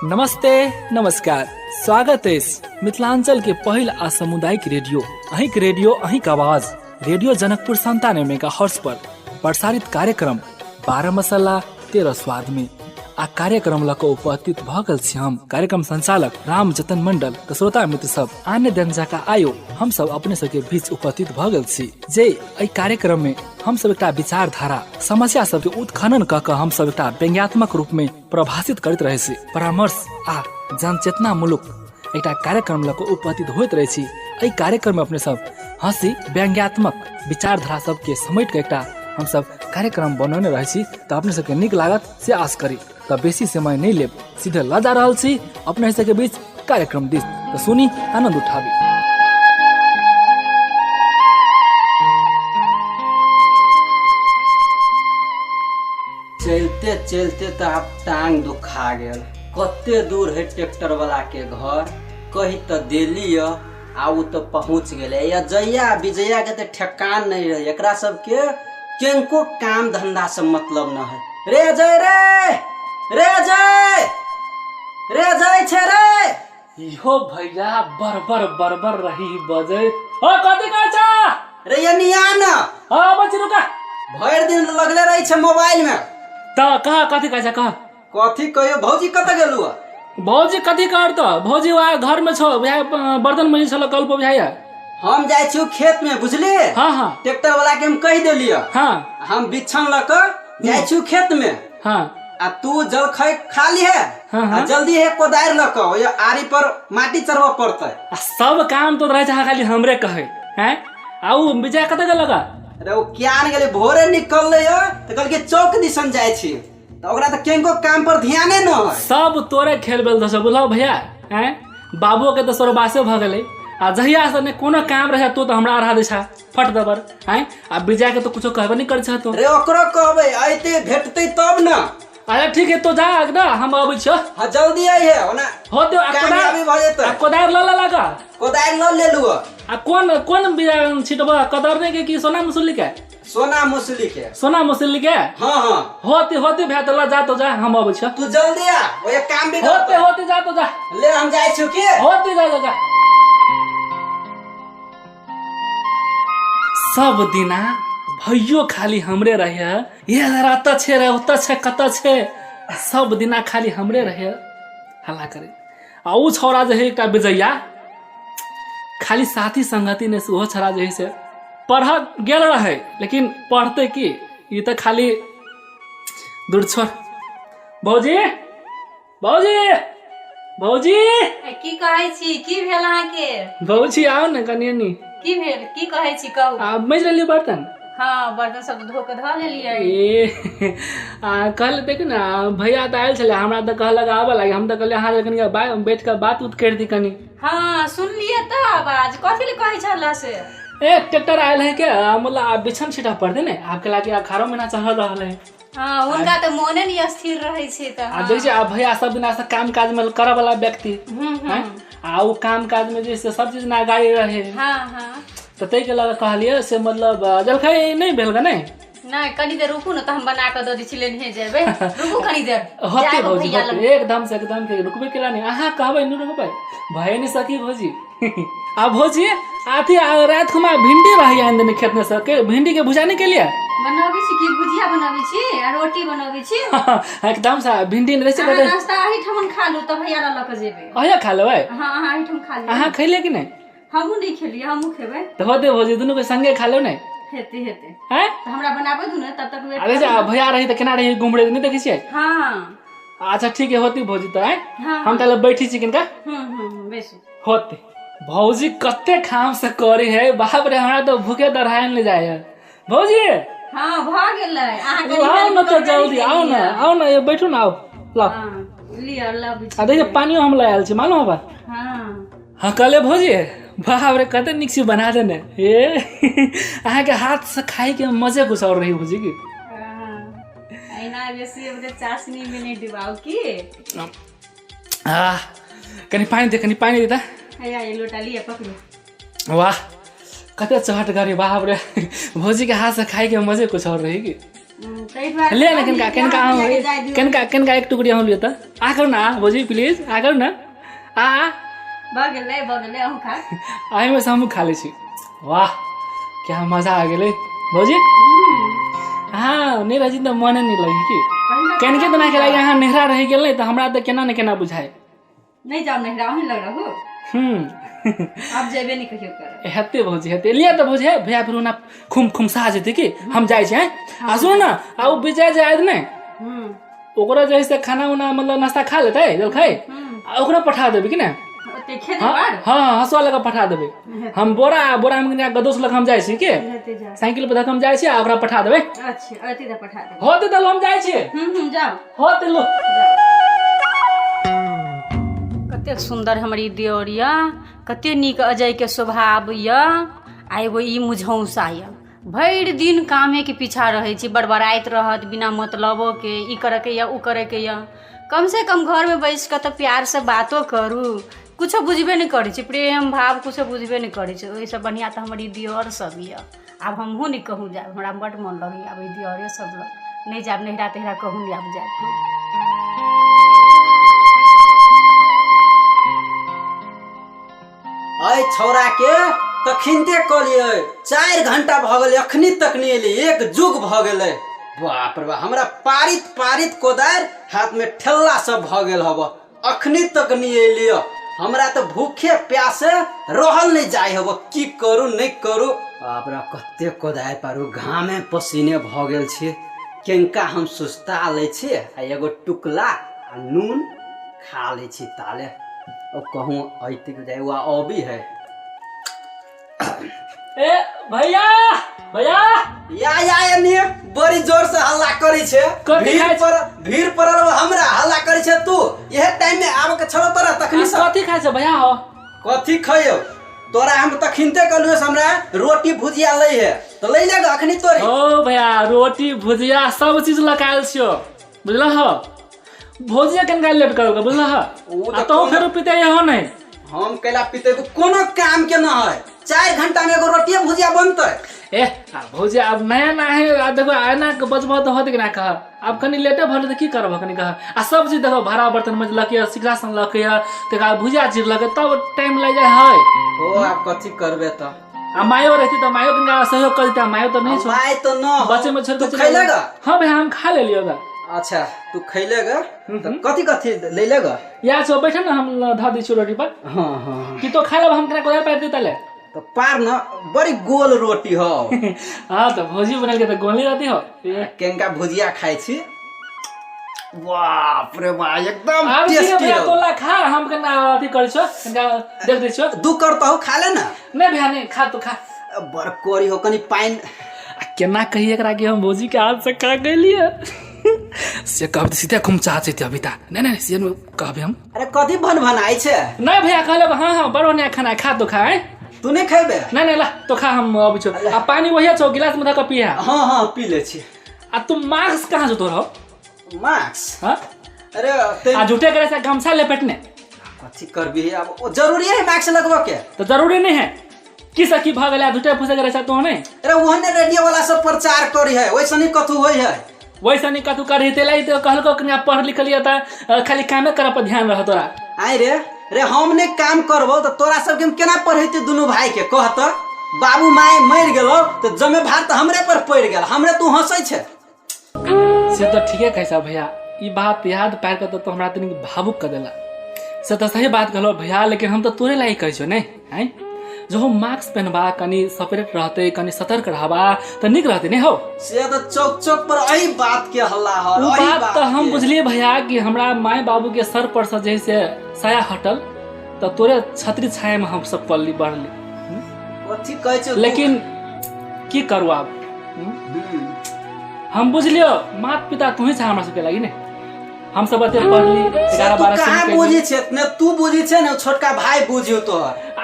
नमस्ते नमस्कार स्वागत है मिथिलांचल के पहिल आ सामुदायिक रेडियो अहिक रेडियो अहिक आवाज रेडियो जनकपुर 97 मेगाहर्ट्ज पर प्रसारित कार्यक्रम 12 मसला 13 स्वाद में आ कार्यक्रम लक उपस्थित भ गेल छी हम कार्यक्रम संचालक राम जतन मंडल त श्रोता मित्र सब अन्य व्यंजक आयो हम सब अपने सबके बीच उपस्थित भ गेल छी जे एहि कार्यक्रम में हम सब एकटा विचारधारा समस्या सबके उत्खनन क के हम सब एकटा व्यंग्यात्मक रूप में प्रभाषित करते रहे छी परामर्श आ जनचेतना मूलक एकटा कार्यक्रम लक उपस्थित होइत रहे छी। एहि कार्यक्रम में अपने सब हंसी व्यंग्यात्मक विचारधारा सबके समेट के एकटा हम सब कार्यक्रम बनौने रहे छी त अपने सबके नीक लागत से आश करी। त बेसी समय नहीं लेब सीधे ल जा रहल छी अपने सबके बीच कार्यक्रम दिस त सुनी आनंद उठाबी। चलते चलते तो आप टांग दुखा गेल। कते दूर है ट्रैक्टर वाला के घर, कही तो दिल्ली आउ तो पहुंच गए या जया विजया के तो ठेकान नहीं रहे। एकरा सबके केनको काम धंधा से मतलब न है। रे जय रे जय छे रे इहो भैया बरबर बरबर रही बजे ओ कथि कहै छ रे ये निया न हां बच्ची रुका भर दिन लगले रही छे मोबाइल में त कहा कथि कहै छ कहा कथी कहियो भौजी कत गेलु भौजी कथि करत भौजी वहाँ घर में छो बर्तन मजी छल कल पर बुझाइया हम जाय छी खेत में बुझली। हां ट्रैक्टर वाला के हम कह देलियो हां हम बिछन ल के जाय छी खेत में हां आ तू जल खा ली है आ जल्दी है कोदार ल के ये आरी पर माटी चढ़वा पड़ते सब काम तो रहे छ खाली हमरे कहे हैं आउ विजय कत गेलगा अरे वो क्या न गेले भोरे निकल ले त कल के चौक दिसन जाय छी त ओकरा त केनको काम पर ध्याने न है। सब तोरे खेल बेल दस बुझलो भैया हैं बाबू के तो सोरबासे भ गेले आ जहिया से ने कोनो काम रहे तो हमरा रहा दिशा फट दबर हैं आ विजय के तो कुछो कहबे नहीं कर छ तो रे ओकरो कहबे आइते भेटते तब न। अरे ठीक है तो जा ना हम आबै छ हां जल्दी आई है ओना होते कामयाबी भ जेते कोदार ल लगा कोदार ल ले लुआ आ कौन छिटबा कदरने के की सोना मसूली के सोना मसूली के हां होते भेटला जा तो जा हम आबै छ तू जल्दी आ ओ एक काम भी होते जा तो जा ले हम जाय छु के होते जा सब दिना भैयो खाली हमरे रहे ये रात छे रे उत छे कत छे सब दिना खाली हमरे रहे हल्ला करे आ उ छोरा जे है एकटा विजया खाली साथी संगति ने से छोरा जे है से पढ़ गेल रहे लेकिन पढ़ते की ये तो खाली दूर छोड़ भौजी भौजी भौजी की कहै छी की भेल अहाँ के भौजी आओ न कनियनी की भेल की कहै छी कहू आ मेज लेलियो बर्तन हाँ बर्तन सब धो के धो लेलिए ए कल देख ना भैया त आयल छले हमरा त कहलक आबे लागे हम त कहले अहाँ कनी बैठ के बात उत कर दी कनी हाँ सुन लिए त आवाज कथि ले कहै छला से ए ट्रैक्टर आयल है क्या मतलब आप बिछन छिटा पड़ दे ने आपके लागे 11 महीना चढ़ रहल है। हाँ उनका तो मोने नहीं स्थिर रहे छे त आ देखिए आ भैया सब दिन ऐसा काम काज में करे वाला व्यक्ति हैं आ वो काम काज में जैसे सब चीज ना गाड़ी रहे हां हां तो तै के लगा कहलिए से मतलब जलखै नहीं भेल ग नहीं नहीं कनी देर रुकू न त हम बना के द दी छिले नहीं जेबे रुकू कनी देर होते भौजी एकदम के रुकबे केला नहीं अहाँ कहबै नहीं रुकबै भए नहीं सकी भौजी आ भौजी आथी रात खुमा भिंडी रही है खेत में सके भिंडी के भुजाने के लिए बनाबै छी की भुजिया बनाबै छी आ रोटी बनाबै छी एकदम सा भिंडी ने रहे छै नाश्ता आही ठमन खा लू त भैया ल के जेबे अहिया खा लेबै हां आही ठम खा ले अहाँ खैले कि नहीं हमहू नहीं खेलिए हमहू खेबै तो होते भौजी दोनों के संगे खा लो नहीं हेते हैं तो हमरा बनाबै दू न तब तक वेट अरे जा भैया रही त केना रही घुमड़े नहीं देखै छियै हां अच्छा ठीक है होती भौजी तो है हाँ, हम तले बैठी छी किनका बेसु होते भौजी कते खाम से करे है बाप रे हमरा तो भूखे दरहान ले जाय भौजी हां भ गेलै अहाँ के आओ न तो जल्दी आओ ना ये बैठो ना आओ ला लिया ला बिछ आ देखिए पानी हम ले आयल छी मालूम बा हां कहले भौजी बाप रे कते निक से बना देने ए अहाँ के हाथ से खाए के मजे कुछ और रही भौजी की ऐना बेसी अब चाशनी में नहीं दिबाओ की कनी पानी दे ता हैया ये लोटा लिए पकड़ो वाह कते चहट गरी बाप रे भौजी के हाथ से खाए के मजे कुछ और रहेगी ले ना किनका एक टुकड़ी हम लिए त आ करू ना भौजी प्लीज आ करू ना आ बगले अहूँ खा आइ में हम खा ले छी वाह क्या मजा आ गेलै भौजी हाँ नहीं रही तो मन नहीं लगी कि केनके तो ना के लागे यहाँ नेहरा रह गेल नहीं तो हमरा तो केना न केना बुझाए नहीं जाओ नहरा वहीं लग रहा हो आप जेबे नहीं कहियो कर हेते भौजी हेते लिया तो भौजी भैया फिर ना खुमसा जेते कि हम जाय छै आ सुन ना आ उ विजय जे आयद ने ओकरा जे से खाना उना मतलब नाश्ता खा लेतै जल खाए ओकरा पठा देबे कि ना हाँ हंसवा लगा पठा देबे हम बोरा में गदोस लग हम जाय छी के साइकिल पे हम जाय छी आ ओकरा पठा देबे अच्छा अति द पठा देबे होते त हम जाय छी जाओ होते लो कतेक सुंदर हमर ई दियोर य कते नीक अजय के स्वभाव य आ एगो ई मुझौसा य भरि दिन कामे के पीछा रहै छी बड़बड़ाइत रहत बिना मतलबो के ई करे के य उ करे के य कम से कम घर में बैस के त प्यार से बातो करू कुछ बुझबे नहीं करे छी प्रेम भाव कुछ बुझबे नहीं करे छी ओहि से बढ़िया तो हमारी दियोर सब य आब हमहूँ नहीं कहूँ जाब हमरा बड मन लगी आब दियोरे सब लग नहीं जाब नहरा तहरा कहूँ नहीं आब जाब अय छौरा के तखिनते कहलिए 4 घंटा भ गेलै अखनी तक नहीं एली एक जुग भ गेलै बाप रे बाप हमरा पारित कोदार हाथ में ठेला सब भ गेल हब अखनी तक नहीं एलियो हमरा तो भूखे प्यासे रहल नहीं जाय हब की करू नहीं करू बाप रे कते कोदार पारू घामे पसीने भ गेल छी केनका हम सुस्ता ले छी आ एगो टुकला आ नून खा ले छी ताले और कहूँ ऐतिक जाए हुआ अभी है ए भैया या नहीं बड़ी जोर से हल्ला करी छे भीड़ पड़ल हमरा हल्ला करी छे तू यह टाइम में आब के छलो तोरा तखनी से कथी खाय छे भैया हो कथी खइयो तोरा हम तखिनते कहलियो हमरा रोटी भुजिया लै है तो लै ले अखनी तोरी ओ भैया रोटी भुजिया सब चीज लगायल छियो बुझला हो भुजिया केन गाल लेट करोगे बुझला हो आ तो फेर पीते हो नहीं हम केला पीते कोनो काम के ना है 4 घंटा में एगो रोटी भुजिया बनते ए भौजी अब नया ना है देखो आना के बजबो तो होत कि ना कह अब कनी लेटे भले तो की करब कनी कह आ सब चीज देखो भाड़ा बर्तन में लके सिकरा सन लके तका भुजिया चीज लके तब टाइम लग जाय है ओ आप कथी करबे त आ मायो रहती त मायो कनी सहयोग कर देता मायो तो नहीं छो माय तो न बच्चे में छोड़ के खैलेगा हां भाई हम खा ले लियोगा अच्छा तू खैलेगा तो कथी ले लेगा या छो बैठे ना हम धा दी छु रोटी पर हां कि तो खा लेब हम कना कोदार पार देता ले तो पार न बड़ी गोल रोटी हो हां तो भुजी बनल के तो गोली रहती हो केंगा भुजिया खाई छी बाप रे बा एकदम टेस्टी है तोला खा हम कना अथी कर छो कना देख दे छो दू करता हो खा ले ना नहीं भैया नहीं खा तो खा बर कोरी हो कनी पाइन केना कही एकरा के हम भौजी के हाथ से खा गेलिए से कब सीधे घुम चाहते थे अभी ता नहीं से कहबे हम अरे कथी भन-भनाई छे नहीं भैया कहले हां बड़ो ने खाना खा तो खा तू नहीं खेबे नहीं ला तो खा हम अब छो आ पानी वही छो गिलास में धक पिया हां पी ले छी आ तुम मास्क कहां से तोरो मास्क हां अरे आ झूठे करे से गमछा लपेटने कथी करबी अब जरूरी है मास्क लगवा के तो जरूरी नहीं है की सकी भ गेला झूठे फुसे करे से तो नहीं अरे ओहने रेडियो वाला सब प्रचार करी है वैसा नहीं कथू होई है वैसा नहीं कथू करी तेलाई तो कहलको कि पढ़ लिख लिया था खाली कामे करे पर ध्यान रह तोरा आई रे हम ने काम करबो तो तोरा सब के केना पढ़ैते दुनु भाई के कहत बाबू माय मर गेलो तो जमे भार तो हमरे पर पड़ गेल हमरे तू हंसै छे से तो ठीक है कैसा भैया ई बात याद पार कर तो हमरा तनी भावुक कर देला से तो सही बात कहलो भैया लेकिन हम तो तोरे लाई कहै छो नहीं हैं जो मास्क पहनबा कनी सेपरेट रहते कनी सतर्क रहबा तो निक रहते नहीं हो से तो चौक पर अही बात के हल्ला हो अही बात तो हम बुझलिए भैया कि हमरा माय बाबू के सर पर से जैसे साया हटल तो तोरे छतरी छाया में हम सब पल्ली बढ़ली कथी कहै छै लेकिन की करू आब हम बुझलियो माता पिता तू ही छ हमरा सबके लागि ने हम सब अते पढ़ली 11-12 कहां बुझी छे ने तू बुझी छे ने छोटका भाई बुझियो तो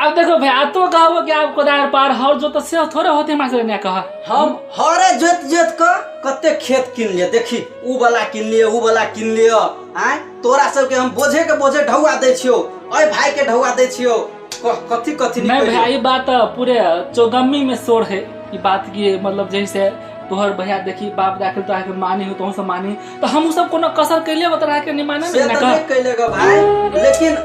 अब देखो भैया तो कहबो कि आप कोदार पार हर जो तो से थोड़े होते हमरा से ने कह हम हरे जोत क कते खेत किन लिए देखी उ वाला किन लिए आय तोरा सब के हम बोझे ढौआ दे छियो ओए भाई के ढौआ दे छियो कथी नहीं भैया ये बात पूरे चौगम्मी में शोर है ये बात की मतलब जैसे तोहर भैया देखी बाप दाखिल तो आके मानी हो तो मानी तो हम सब कोनो कसर कैले बता के नहीं माने से ना तो कह नहीं कैलेगा भाई, लेकिन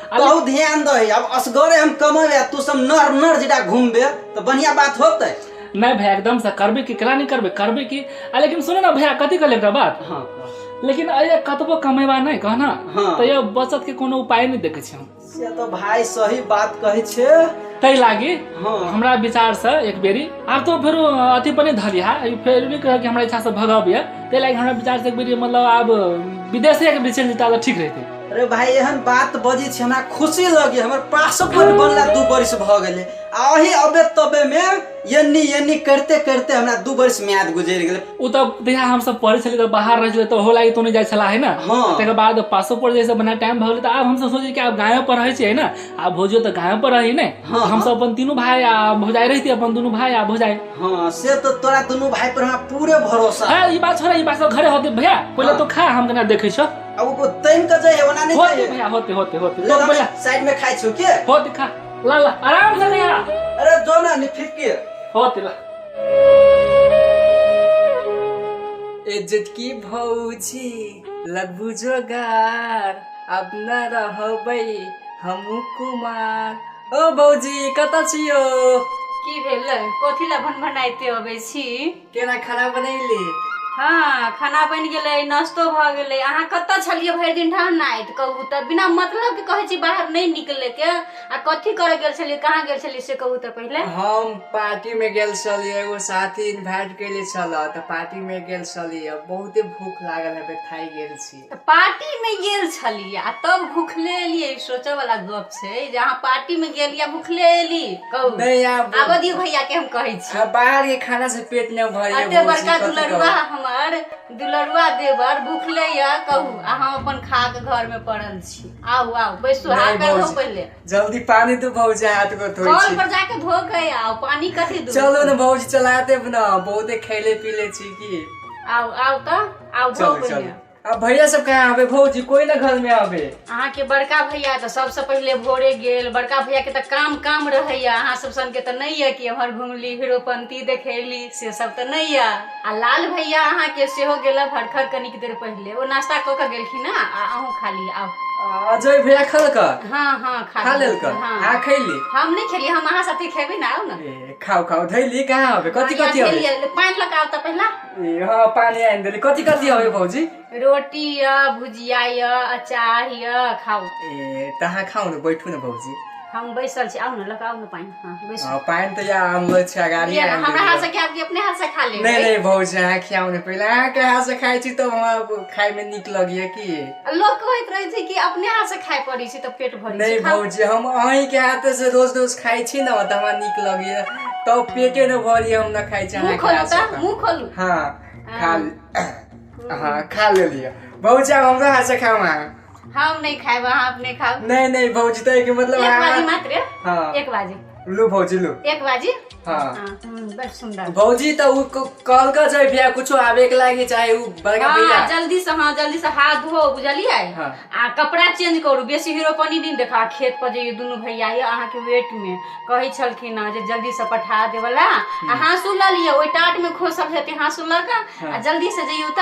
कहू ध्यान दे, अब असगरे हम कमावे तू सब नर नर जिटा घूमबे तो बढ़िया बात होतै। नहीं भैया एकदम से करबे की केला नहीं करबे की लेकिन सुनो ना भैया कथी कर लेगा बात। हाँ लेकिन अये कतबो कमेवा नहीं कहना हाँ। तो ये बचत के कोनो उपाय नहीं देखे छी हम। से तो भाई सही बात कहै छे। तै लागी हाँ। हमरा विचार से एक बेरी आब तो फिर अति पनि धलिया फिर भी कह कि हमरा इच्छा से भगब ये तै लागी हमरा विचार से एक बेरी मतलब आब विदेशे के चलि जेता तो ठीक रहते। अरे भाई एहन बात बजी छे हमरा खुशी लगी, हमर पासपोर्ट बनला 2 वर्ष भ गेले आही अबे तबे में यन्नी करते करते हमरा 2 वर्ष म्याद गुजर गेले। उ तो भैया हम सब पढ़े छली तो बाहर रह तो हो लागी तो नहीं जाय छला है ना। हाँ। तकर बाद पासपोर्ट जैसे बना टाइम भ गेले तो आब हम सब सोचे कि आब गांव पर रहे छी है ना, आब भोजियो तो गांव पर रही ने। हाँ। हम सब अपन तीनों भाई आ भौजाई रहती अपन दोनों भाई आ भौजाई। हाँ से तो तोरा दोनों भाई पर हमरा पूरे भरोसा। हां ई बात छोड़ा, ई बात सब घरे होते भैया पहले हाँ। तो खा हम केना देखे छ अब वो तैन का जाय ओना नहीं होते जाय भैया होते ले तो भैया साइड में खाइ छु के होते खा ला ला आराम से भैया अरे जो ना नि फिरके होते ला। इज्जत की भौजी लगबू जोगार अब न रहबै हमू कुमार। ओ भौजी कतऽ छियो? की भेल कथी ला भनभनाइते अबै छी? केना खाना बनैली? हाँ खाना बनि गेलै, नाश्तो भ गेलै। अहाँ कतऽ छलियै भरि दिन ठहनाइत कहू तऽ? बिना मतलब के कहै छी बाहर नहीं निकले के। आ कथी करे गेल छलियै, कहाँ गेल छलियै से कहू तऽ पहिले। हम पार्टी में गेल छलियै, एगो साथी इनवाइट केले छल तऽ पार्टी में गेल छलियै। बहुते भूख लागल है, खाइ गेल छी। तऽ पार्टी में गेल छलियै आ तब भूखले एलियै? सोचे वाला गप छै जे अहाँ पार्टी में गेलियै भूखले एली कहू? नहीं यार आबऽ दियौ भैया के हम कहै छी। बाहर के खाना से पेट न भरे। अते बड़का दुलरुआ हमर दुलरुआ देवर भूखले या कहू आ हम अपन खा के घर में पड़ल छी। आओ आओ बैसू, हाथ पैर धो पहले। जल्दी पानी तो भौजी हाथ को धोई कल छी। पर जाके धो के आओ, पानी कथी दू? चलो न भौजी चलाते न, बहुते खैले पीले छी की। आओ आओ तो आओ धो पहले। अब भैया सब कहाँ आवे भौजी? कोई ना घर में आवे। अहाँ के बड़का भैया तो सबसे पहले भोरे गेल। बड़का भैया के तो काम रहैया। अहाँ सब सन के तो नहीं है कि हमर घुमली हीरोपंती देखेली से सब तो नहीं है। आ लाल भैया अहाँ के सेहो गेल भरखर कनिक देर पहले, वो नाश्ता क के गेलखिन ना आ अहूँ खा ली। आओ अजय भैया खल का? हाँ हाँ खा लेल का? हाँ हाँ खैली। हम नहीं खेली, हम अहाँ साथे खेबे ना। आओ ना खाओ खाओ धैली कहाँ आवे? कथी कथी आवे? पानी लगाओ तो पहला। हाँ पानी आइन देली। कथी कथी आवे भौजी? रोटी या भुजिया या अचार या खाओ। तहाँ खाऊ न, बैठू न भौजी। हम बैसल छी, आओ ना लगाओ ना पानी। हाँ बैसो। पानी तो या हम छ गाड़ी आइन हमरा हाथ से देली। क्या अपने हाथ से खा ले? नहीं भौजी अहाँ खियाऊ न पहले। अहाँ के हाथ से खाइ छी तो हमरा खाइ में नीक लगिए की। लोग कहैत रहे छै कि अपने हाथ से खाय पड़ी छै तो पेट भरी नहीं भौजी हम अहीं के हाथ से रोज रोज खाइ छी न त हमरा नीक लगिए। तो पेटे न भरी हम न खाइ छी। मुंह खोलू त मुंह खोलू। हाँ खा ले लिया भौजी। अब हमरा हाथ से खाओ। हम नहीं खाए, वहाँ अपने खाओ। नहीं भौजी तो एक मतलब 1 बाजी मात्र। हाँ 1 बाजी लू भौजी लू। 1 बाजी। हाँ बड़ सुंदर भौजी तो उ कल का जाय भैया कुछो आवे के लागी चाहे उ बड़का भैया। हाँ जल्दी से हाथ धो बुझलियै। हाँ। आ कपड़ा चेंज करू, बेसी हीरोपनी नहीं देखा। खेत पर जइयो दुनू भैया ये अहाँ के वेट में कहै छलखिन जे जल्दी से पठा देवला। आ हाँसू ल लियो, ओइ टाट में खोसल हेते हाँसू ल के आ जल्दी से जइयो त।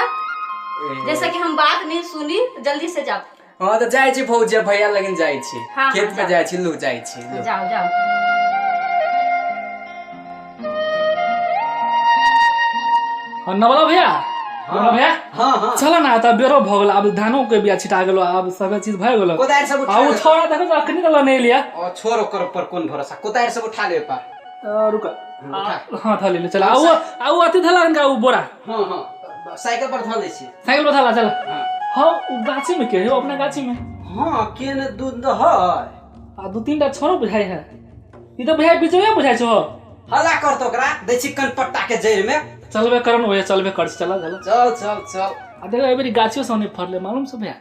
जैसे कि हम बात नहीं सुनी, जल्दी से जाओ। हाँ तो जाय छी भौजी, भैया लगन जाय छी। हाँ, खेत हाँ, पे जाय छी। लू जाय छी। जाओ जाओ। नवला भैया नवला भैया हाँ हाँ चलो ना त बेरो भ गेल। अब धानो के बिया छिटा गेलो, अब सब चीज भ गेलो। कोदारि सब उठा आ उ ले। छोरा देखो तो अखनी तो नहीं लिया। और छोड़ ओकर पर कौन भरोसा? कोदारि सब उठा ले पर। रुक उठा। हाँ थले ले चला। आउ अति थला इनका उ बोरा हाँ हाँ साइकिल पर धो ले छी। साइकिल बथाला चल। हाँ हाँ उ गाछी में के हो, अपना गाछी में। हाँ के ने दूध है। आ 2-3टा छोरो बुझाई है। ई तो भैया बिचवे बुझाई छो। हल्ला कर तो ओकरा दै छी कनपट्टा के जड़ में। चलबे करन ओए चलबे कर चला चला। चल चल चल। आ देखो एबरी गाछियो सब नहीं फरले मालूम सब भैया।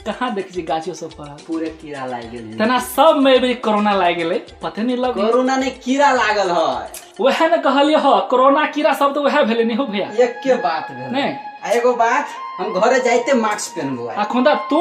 कहाँ देखी छी गाछियो सब फरल? पूरे कीड़ा लाग गेल। तना सब में एबरी कोरोना लाग गेलै, पते नहीं लग। कोरोना ने कीड़ा लागल है। वह ने कहलिए ह कोरोना कीड़ा सब तो वह भेले नहीं हो भैया। एक के बात भेल। नहीं आ एगो बात, हम घरे जाइते मास्क पहनबो। आ खुदा तू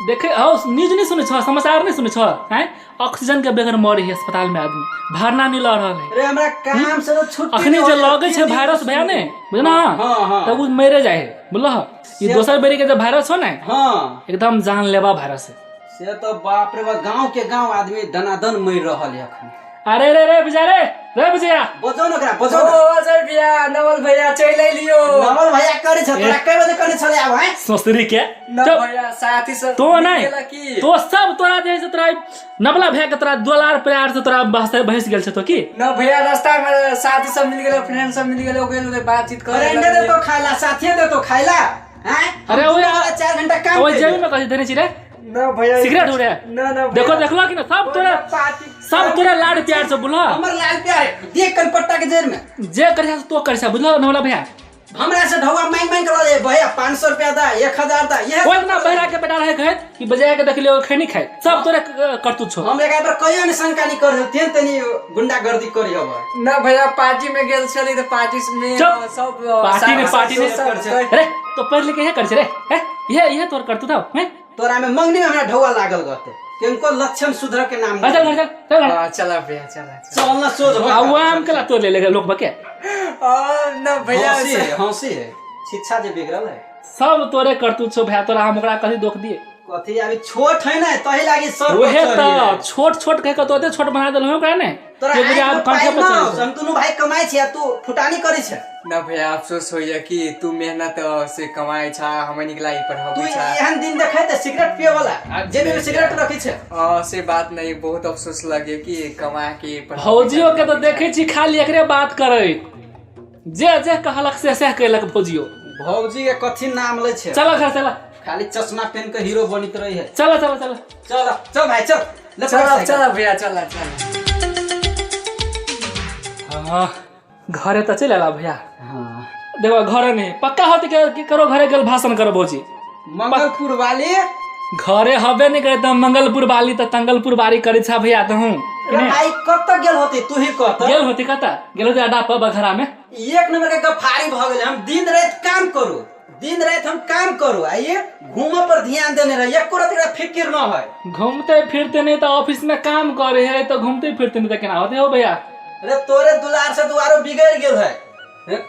देखे हो न्यूज नहीं सुने छ समाचार नहीं सुने छ हैं ऑक्सीजन के बगैर मरे है अस्पताल में आदमी भरना नहीं लड़ रहा है अरे हमरा काम से तो छुट्टी अखनी जे लगे छे वायरस भया ने बुझना हाँ। तब उ मरे जाए बुझल ये दोसर बेरी के जे वायरस हो ना हाँ एकदम जानलेवा वायरस है से तो बाप रे बाप गांव के गांव आदमी दनादन मर रहल है अखन अरे रे रे बिचारे रे बिजया बजो न ओकरा बजो ओ अजय भैया नवल भैया चलै लियो नवल भैया करे छ तोरा कई बजे करे छले आब हैं सोसरी के न भैया साथी सब तो नहीं गेला की तो सब तोरा जे से तोरा नबला भे के तोरा डॉलर प्यार से तोरा भैंस गेल छ तो की न भैया रास्ता में साथी सब मिल गेले फ्रेंड सब मिल गेले ओके लोग बातचीत करे फ्रेंड दे तो खाइला साथी दे तो खाइला हैं अरे वो यार 4 घंटा काम ओए जेबी में कथि देने छी रे न भैया सिगरेट हो रे न देखो देखलो कि ना सब तोरा लाड प्यार से बुझलो हमर लाल प्यार देख कनपट्टा के जेल में जे करे तो करे बुझलो नवला भैया हमरा से ढवा मांग मांग कर ले भैया 500 रुपया दा 1000 दा ये कोई ना बहरा के बेटा रहे कहे कि बजाय के देख लियो खैनी खाए सब तोरे करतूत छो हम एक बार कहियो ने शंका नहीं कर देते तनी गुंडागर्दी करी अब न भैया पार्टी में गेल छली तो पार्टी में चुप। सब पार्टी ने अरे तो पढ़ लिख के कर रे ये तोर करतूत है तोरा में मंगनी में हमरा ढवा लागल गते किनको लक्षण सुधर के नाम चल चला भैया चला चल ना सोच आवाम के ला तो ले लोग बके न भैया हंसी है शिक्षा जे बिगड़ल है सब तोरे करतूत छो भैया तोरा हम ओकरा कथि दोख दिए कथी अभी छोट है ना तही लागी सर ओहे त छोट छोट कह के तो छोट बना देल ओकरा ने तोरा ये बुझा आँख कंठे में पर पाइ चढ़ हम दुनू भाई कमाई छिया तू फुटानी करी छ न भैया अफसोस होइए कि तू मेहनत से कमाए छा हमनी निकला ई तू पढ़ाबे छा एहन दिन देखै त सिगरेट पिए वाला जेबी में सिगरेट रखी छ से बात नहीं बहुत अफसोस लगे कि कमा के भौजियो के तो देखे छी खाली एकरे बात करे जे जे कहलक से कहलक भौजियो भौजी के कथी नाम ले छ चल घर चल खाली चश्मा पहन के हीरो बनित रही है चल चल भाई चल ले चला चला भैया चला चला हां घरे त चल आला भैया हां देखो घरे नहीं पक्का होते कि करो घरे गेल भाषण करो भौजी मंगलपुर वाली घरे हबे नहीं करे त मंगलपुर वाली त तंगलपुर वाली करे छा भैया त हूं भाई कत गेल होती तू ही कत गेल होती कता गेल होती अड्डा पर बखरा में एक नंबर के गफारी भ गेल हम दिन रात काम करू दिन रात हम काम करू आइए घूमे पर ध्यान देने रहे एको रति फिक्र न है घूमते फिरते नहीं तो ऑफिस में काम करे है तो घूमते फिरते नहीं तो केना होते हो भैया अरे तोरे दुलार से दुआरो बिगड़ गेल है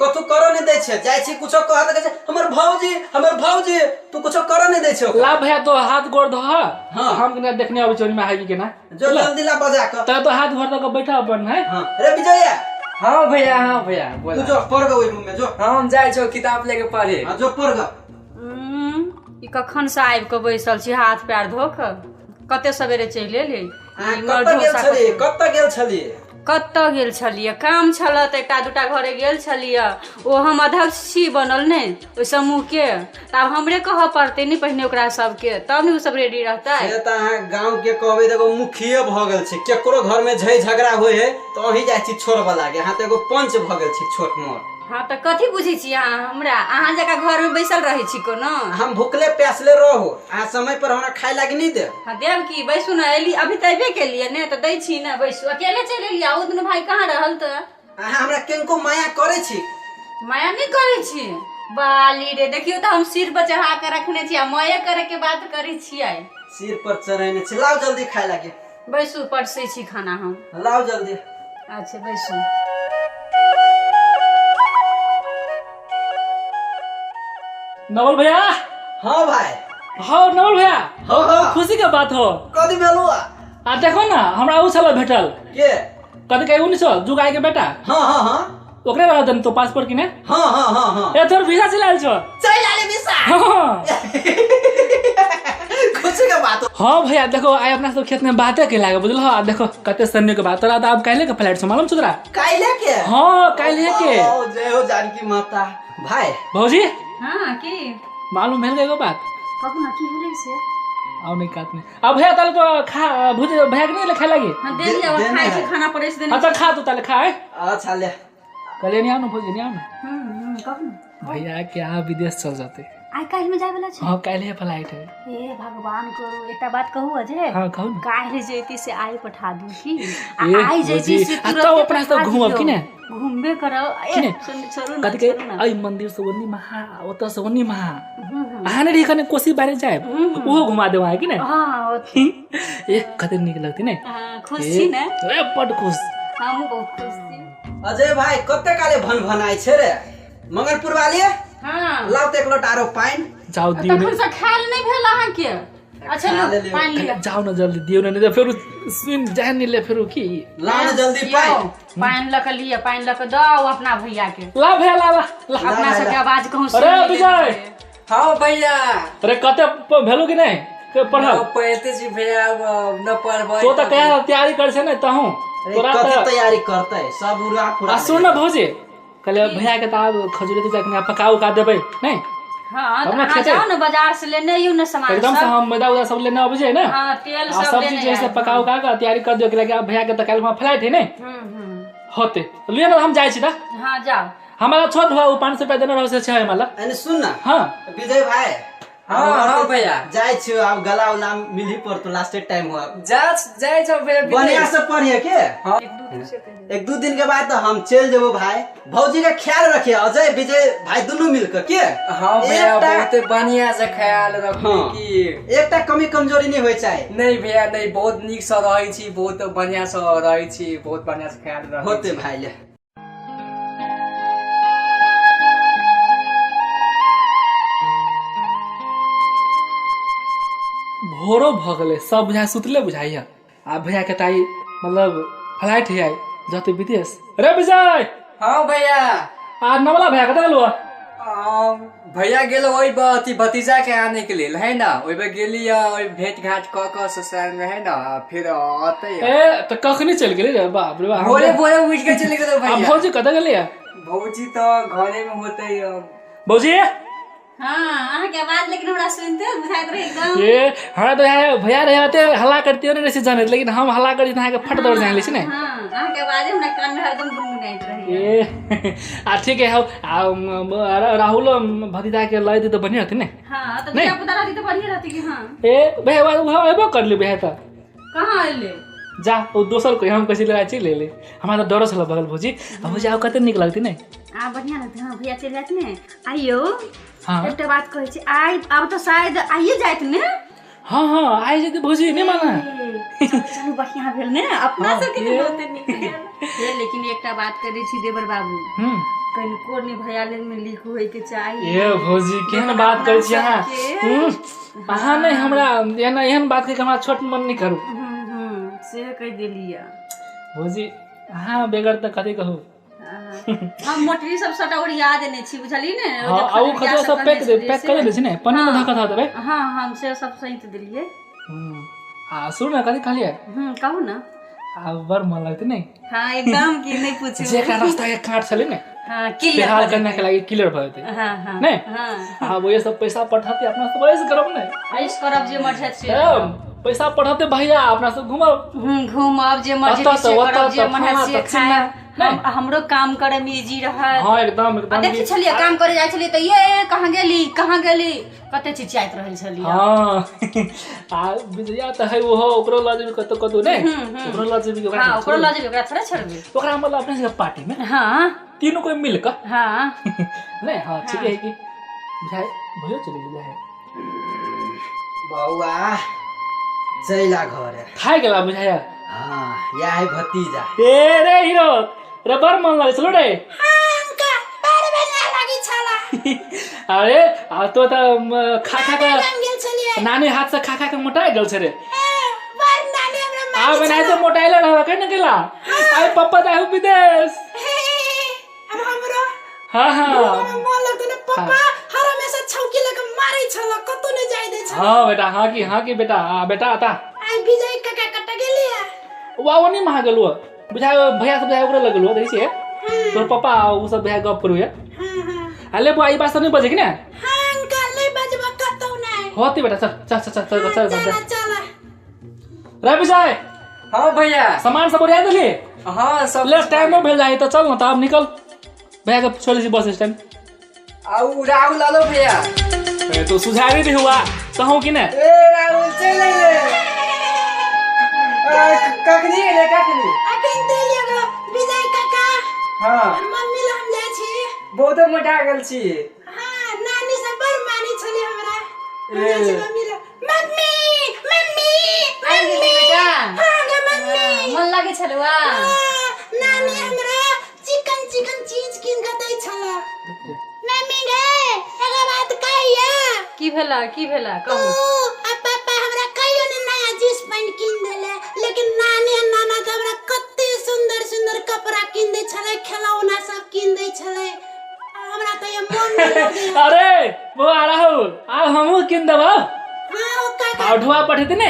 कथु करो नहीं दै छै जाय छी कुछो कह दे छै हमर भौजी तू कुछो करो नहीं दै छै ला भैया तो हाथ गोड़ धो हां हम के देखने आबै चोरी में आइ के ना जो जल्दी ला बजा के त तो हाथ गोड़ धो के बैठा अपन है हां अरे विजया हां भैया तू बोला जो पढ़ गो रूम में जो हम जाय छो किताब लेके पढ़े हां जो पढ़ ग ई कखन से आबि के बैसल छी हाथ पैर धो के कते सवेरे चलि एली कत गेल छली कतऽ गेल छलियै काम छल तऽ एकटा दूटा घरे गेल छलियै ओ हम अध्यक्ष छी बनल ने ओहि समूह के तऽ आब हमरे कहऽ पड़तै ने पहिने ओकरा सबके तब ने ओ सब रेडी रहतै से त अहाँ गांव के कहबै त एगो मुखिए भ गेल छै केकरो घर में झै झगड़ा होय है तो अही जाय छी छोड़बा लागे अहाँ त एगो पंच भ गेल छी छोट मोट हाँ तऽ कथी बुझै छी अहाँ हमरा अहाँ जकाँ घर में बैसल रहै छी कोनो हम भूखले प्यासले रहू अहाँ समय पर हमरा खाय लागी नहीं दे हाँ देव की बैसू ने एली अभी तऽ अयबे केलियै ने तऽ दै छी ने बैसू अकेले चलि एलियै ओ दुनू भाई कहाँ रहल तऽ अहाँ हमरा किनको माया करे छी माया नहीं करै छी बाली रे देखियो तऽ हम सिर पर चढ़ा के रखने छी आ माया करे के बात करै छियै सिर पर चढ़ैने छी लाओ जल्दी खाय लागी बैसू परसै छी खाना हम लाओ जल्दी अच्छा बैसू नवल भैया हाँ भाई हाँ नवल भैया हाँ। खुशी के बात हो कथी भेलौ आ देखो ना हमरा उ छल भेटल के कथी कहे उनी छो जुगाई के बेटा हाँ ओकरे रह देन तो पासपोर्ट किने हाँ ए तोर वीजा चलाल छो चल आले विसा हाँ खुशी के बात हाँ भैया देखो आइ अपना सब खेत में बातें के लागे बुझल हो देखो कते सन्नी के बात तोरा तो अब काल्हे के फ्लाइट से मालूम छुतरा काइले के हाँ काल्हे के जय हो जानकी माता भाई भौजी हाँ की मालूम भेल गई बात कहू ना की भेलै से आओ नहीं काट में अब भैया ताले तो खा भुज भैया के नहीं ले खाए लगी हाँ दे लिया वो खाई छी खाना पड़े से हाँ तो खा तो ताले खा है अच्छा ले कले नहीं आओ ना भौजी नहीं आओ ना कहू ना भैया क्या विदेश चल जाते आइ काल्हि में जाय वाला छै हाँ काल्हे फ्लाइट है हे भगवान करू एकटा बात कहू अजय हाँ कहू ना काल्हि जेती से आइ पठा दू की ए, आइ जेती भौजी, से आ तुरंत तब अपना सब घूमब कि ने? घूमबे करब कि ने? छोड़ू ना कथी के छोड़ू ना आई मंदिर से ओनी महा ओत से ओनी महा अहाँ ने कने कोसी बारे जाए ओहो घुमा देवा है कि ने हाँ एक कते निक लगती ने खुश छी ने ए बड खुश हम बहुत खुश छी अजय भाई कते काले भन भनाइ छे रे मंगलपुर वाली हाँ लाउ त एक लोटा आरो पाइन जाओ दियो ने तखन से खायल नहीं भेल अहाँ के अच्छा लो पानी लिया जाओ ना जल्दी दियो ने फिर सुन जान नहीं ले फिर की लाउ न जल्दी पाइन पानी लक लिए पानी लक दो अपना भैया के ला भैया ला अपना सबके आवाज कहूं अरे विजय हाँ भैया अरे कते भेलो कि नहीं के पढ़ल पढ़ते छी भैया न पढ़बै तो कया तैयारी कर छे ने तहु तोरा कते तैयारी करते सब उड़ा पूरा सुन ना भौजी कहले भैया के त खजूरी तो जाके पकाऊ का देबै नहीं हाँ तो हाँ जाओ ना बाजार से लेने आइयो ना सामान एकदम से हम मैदा उदा सब लेने आबै छै ना हाँ तेल सब सब चीज जैसे पकाऊ का तैयारी कर दियो कि अब भैया के त काल में फ्लाइट है ने होते लियो ना हम जाय छी ना हाँ जाओ हमारा छोट हुआ 500 रुपया देने रहो से छै मला अनि सुन ना हां विजय भाई हाँ भैया जाय छी अब गला उला मिली पर तो लास्ट टाइम हुआ जाय छ भैया बढ़िया से पढ़िए के एक दो दिन के बाद तो हम चल जेबो भाई भौजी का ख्याल रखिए अजय विजय भाई दोनों मिलकर के हाँ भैया बहुत बढ़िया से ख्याल रखो की एकटा कमी कमजोरी नहीं होय चाहे नहीं भैया नहीं बहुत निक से रहै छी बहुत बढ़िया से रहै छी बहुत बढ़िया से ख्याल रखै होते भाई ले भोरो भ गेले सब बुझाय सुतले बुझाइया आ भैया के ताई मतलब फ्लाइट है जते विदेश रे विजय हाँ भैया आ नवला भैया कत गेलुआ भैया गेलो ओइ अथी भतीजा के आने के लिए है ना ओइ बे गेली ओइ भेंट घाट क ससुराल में है ना फिर आते ए त कखनी चल गेली रे बाप रे बाप भोरे भोरे उठ के चले गेलो आ भैया भौजी कत गेली भौजी तो घरे में होते भौजी हाँ अहाँ के आवाज लेकिन हमरा सुनते बुझाइत रहे एकदम ये हमरा तो भैया रहे होते हल्ला करती हो ने जने लेकिन हम हल्ला करी त के फट दौड़ जाने छी ने हाँ अहाँ के आवाज हमरा कान में एकदम गुनगुनाइत रहे ए आ ठीक है राहुल भतीजा के लय दी तो बढ़िया रहती ने हाँ तो बिना पता रहती तो बढ़िया रहती कि हाँ ए भैया वो एबो कर ले भैया त कहाँ अइले जा वो दोसर कोई हम कैसे लगा ले ले हमारा डर छल बगल भौजी अब भौजी कते निक लगती ने आ बढ़िया रहती हाँ भैया चल जात ने आइयो हाँ एकटा बात कहै छी आइ अब तो शायद आइए जाइत ने हाँ हाँ आइ जेते भौजी नहीं माना चलू बढ़िया भेल ने अपना सबके तो बहुते नीक भेल लेकिन एकटा बात करै छी देवर बाबू कनिको ने भैया ले में लीक होय के चाहिए ए भौजी केहन बात करै छी अहाँ अहाँ नहीं हमरा एहन बात के हमरा छोट मन नहीं करू से कह देलिया भौजी अहाँ बेगर त कथि कहू हम मोटरी सब सटा ओरिया देने छी बुझली ने हां आ उ खजो सब पैक कर दे छी ने पन्नी में धका ध देबै हां हम से सब सहित देलिए आ सुन न कथि कहलिए कहू ना आ बर मन लगते नहीं हां एकदम की नहीं पूछू जे का रास्ता के काट छले ने हां क्लियर हाल करने के लागि क्लियर भ जेते हां हां ने हां आ वो ये सब पैसा पठाते अपना सब ऐसे करब ने ऐस करब जे मर्जी से पैसा पठाते भैया अपना सब घुमब घूमब जे मर्जी से करब जे मन से खाएब हमरो काम करे में इजी रहत हां एकदम एकदम देखि छलिए काम करे जाय छलिए त ये कहां गेली कते चिचियात रहल छलिए हां आ विजया त है वो ओकरो लजबी कतो ने ओकरो लजबी हां ओकरो लजबी ओकरा थोड़ा छोड़बे ओकरा मतलब अपने से पार्टी में हां तीनों कोई मिलकर हां नहीं हां ठीक है कि बुझाए भयो चले गेला है बौआ चैला घर खाए गेला बुझाया हां या है भतीजा ए रे हीरो रबर मन लागे चलो रे अंका बारे बढ़िया लागी छला अरे आ तो त खा के नानी हाथ से खा के मोटा गेल छे रे बार नानी हमरा आ बनाए तो मोटाइला रहबा के न गेला आई पप्पा जाहु विदेश अब हमरो हां हां मन लगते ने पापा हर हमेशा छौकी लगे मारै छला कतो नै जाय दे छ हां बेटा हां की बेटा बेटा आता आई विजय काका कट गेलिया वावनी महा गेलु बुझाय भैया सब जाय ओकरा लगलु देखै छी तोर पापा उ सब भैया गप करू हां अले बुआ ई बात नहीं बजे कि ना हां अंकल नहीं बजबा कतो नहीं होती बेटा चल चल रे विजय हां भैया सामान सब उड़ा देली हां सब ले टाइम में भेल जाई तो चल न त अब निकल भैया के छोड़ सी बस स्टैंड आउ राहुल आलो भैया ए तो सुझावी भी हुआ कहूं कि ना ए राहुल चल ले कखनी अखन देलियो विजय काका हां मम्मी ला हम जाय छी बहुत मोटा गेल छी हां नानी सब बड़ मानी छली हमरा आबि गेली बेटा मन लागे छलुआ नानी हमरा चिकन चीज कीन के दै छला। मम्मी गे एगो बात कहिया। की भेला कहू। आ पापा हमरा कहियो ने नया जींस पैंट कीन देले, लेकिन नानी आ नाना तो हमरा कते सुंदर सुंदर कपड़ा कीन दे छले, खिलौना सब कीन दे छले। हमरा तो ये मन नहीं लगे। अरे वो आ राहुल आ हमहू किन देबो। हां ओ काका आ ढुआ पठेते ने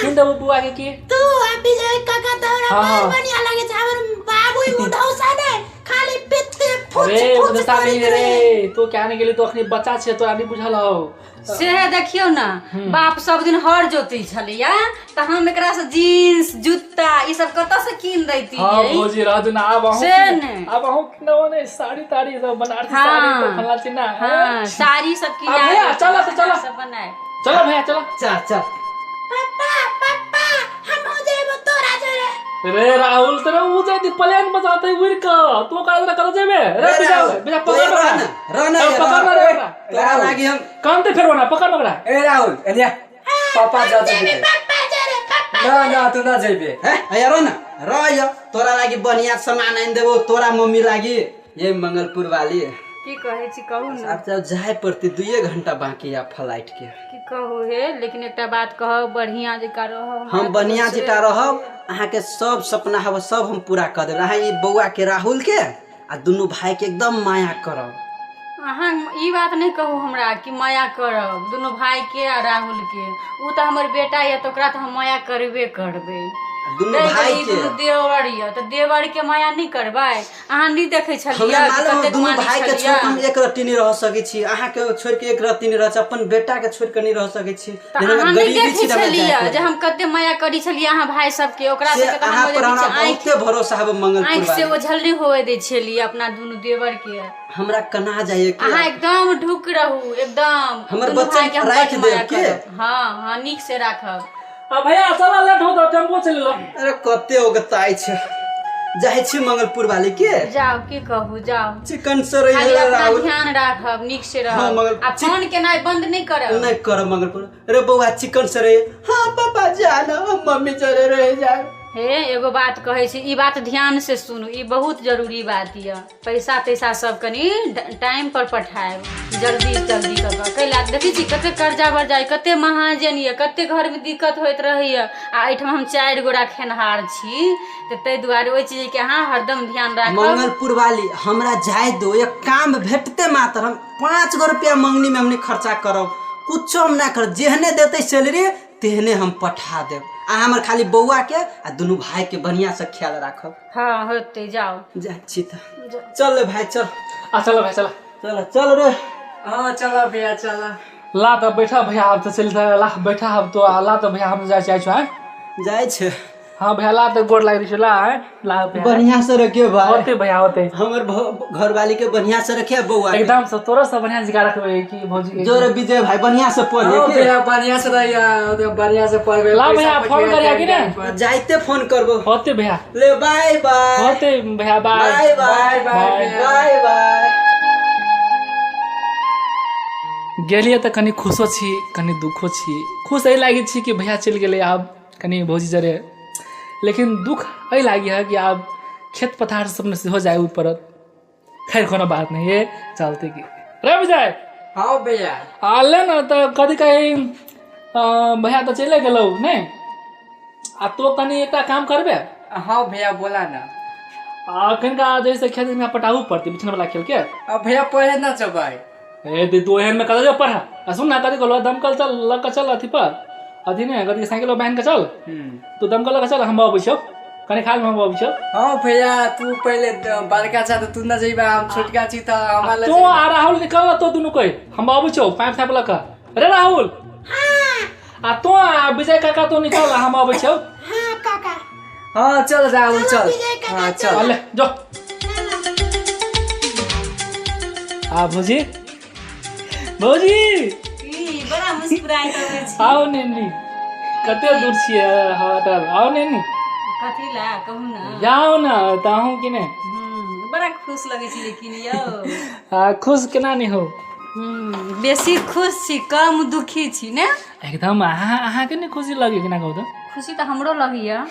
किन देबो बुआ के की। तू अभी जाए काका तो हमरा बहुत बढ़िया लागे छ। हमर बाबू मुढौसा ने खाली पित्ते फुच अरे फुच बुझता नहीं है रे, तू क्या नहीं गेली तो अखनी बच्चा छे तो आनी बुझल हो। से देखियो ना बाप सब दिन हर जोती छलिया त हम एकरा से जीन्स जूता ई सब कत से कीन दैती। हां भौजी रात ना अब से ने अब हम किनबो ने साड़ी ताड़ी सब बनारसी साड़ी तो फला चिना। हां साड़ी सब की अब भैया चलो तो चलो सब बनाए। चलो भैया चलो चल पापा पापा हम हो जाएबो तोरा जरे। रे राहुल तेरे उ जाती प्लेन बजाते उड़ का तू का कर जेबे रे बिजा पकड़ पकड़ रे तोरा लागी हम काम ते फेरवा ना पकड़ ना। ए राहुल एलिया पापा जा जेबे चुके पापा जरे पापा। ना तू ना जेबे है यारो ना रह तोरा लागी बढ़िया सामान आइन देबो, तोरा मम्मी लागी ये मंगलपुर वाली। की कहे छी कहू ना। अब जब जाए पड़ती 2 घंटा बाकी या फ्लाइट के। की कहू हे लेकिन एकटा बात कहब बढ़िया जका रहब। हम बढ़िया जिटा रहब, अहाँ के सब सपना हव सब हम पूरा कर देब। अहाँ ई बउआ के राहुल के आ दुनू भाई के एकदम माया करब। अहाँ ई बात नहीं कहू हमरा कि माया करब दुनू भाई के आ राहुल के। उ त हमर बेटा ये तो ओकरा त हम माया करबे करबे। दुनू भाई के देवर ये तो देवर के माया नहीं करबै। अहाँ नहीं देखे छलिए हमरा मालूम दुनू भाई के छोड़ हम एक रत्ती नहीं रह सकै छी। अहाँ के छोड़ के एक रत्ती नहीं रह छ, अपन बेटा के छोड़ के नहीं रह सकै छी। अहाँ नहीं देखे छलिए जे हम कते माया करी छलिए अहाँ भाई सब के। ओकरा से अहाँ पर हमरा बहुते भरोसा है मंगलपुर आँख से ओझलनी होए दे छलिए अपना दुनू देवर के। हमरा कना जाए के अहाँ एकदम ढुक रहू एकदम हमर दुनू बच्चा भाई के हम राख बड़ देब माया के। करब। हाँ नीक से राखब। अब भैया चला लेट हो तो टेम्पो चल लो। अरे कते ओगताई छ जाय छी मंगलपुर वाली के। जाओ की कहू जाओ चिकन सर खाली अपना राहुल ध्यान राखब नीक से हाँ, रहब। मगर आ फोन के ना बंद नहीं करब। नहीं करब मंगलपुर। अरे बउआ चिकन सर हाँ पापा जाना मम्मी चले रह जाए। हे एगो बात कहे छी, ई बात ध्यान से सुनू, ई बहुत जरूरी बात ये। पैसा तैसा सब कनी टाइम पर पठाएब जल्दी जल्दी कर। कैला देखी छी कते कर्जा बर्जा कते महाजन ये, कते घर में दिक्कत होइत रहैया। आ एठम हम 4 गोरा खेनहार छी तो तै दुआरे ओइ चीज के अहाँ हरदम ध्यान राखब। मंगलपुर वाली हमरा जाय दो, एक काम भेटते मात्र हम 5 गो रुपया मंगनी में हमने खर्चा करब। कुछ हम ना कर, जेहने देते सैलरी तेहने हम पठा देब। आ हमर खाली बउआ के आ दुनू भाई के बढ़िया से ख्याल राखब। हाँ होते जाओ जा छी त चल भाई चल। आ चलो भाई चला चल रे। हाँ चला भैया चला। ला तो बैठा भैया अब तो चल ला बैठा अब तो ला तो भैया हम जाय छ जाय छे। हाँ भैया ला तो गोड़ लाग रही ला है ला भैया बढ़िया से रखियो भाई। होते भैया होते हमर घर वाली के बढ़िया से रखिए बउआ के। एकदम से तोरा से बढ़िया जगह रखबे की भौजी के। जोरे विजय भाई बढ़िया से पढ़े हाँ के। भैया बढ़िया से रहिया तो बढ़िया से पढ़बे। ला भैया फोन करिया कि ने जाइते फोन करबो। होते भैया ले बाय बाय। होते भैया bye bye bye bye bye bye. गेलिए तो कनी खुशो छी कनी दुखो छी। खुश एहि लागी छी कि भैया चल गेले आब कनी भौजी जरे, लेकिन दुख एहि लागी है कि आब खेत पथार सब ने हो जाए ऊपर। खैर कोनो बात नहीं ये चलते की रे विजय। हाँ भैया आले न तो कदी कहीं भैया तो चले गेलो नहीं आ तो कनी एकटा काम करबे। हाँ भैया बोला ना। कनिका जैसे खेत में पटाऊ पड़ती बिछने वाला खेल के। अब भैया पढ़े ना चबाई। ए दी तो एहन में कदा पढ़ा सुन ना कदी को दमकल चल लग चल अथी पर अथी ने कदी साइकिल बहन के चल तो दमकल लग चल हम आबै छौ कने खाल में हम आबै छौ। हाँ भैया तू पहले बड़का चा तो तू ना जइबा हम छोटका छी त हमारा तो आ राहुल निकल तो दोनों कोई हम आबै छौ पाइप थाप लक। अरे राहुल आ तो विजय काका तो निकल हम आबै छौ। हाँ काका। हाँ चल राहुल चल। विजय काका हाँ चल। चल ले जो आ भौजी भौजी बड़ा मुस्कुराई करे छी। आओ नेनी कते दूर छिए होटल आओ नेनी कथी ला कहू ना। जाओ ना ताहू कि ने बड़ा खुश लगे छी लेकिन यौ। खुश केना नहीं हो बेसी खुश छी कम दुखी छी ने। एकदम अहाँ के नहीं खुशी लगे कि ना कहू तो? खुशी तो हमरो लगैया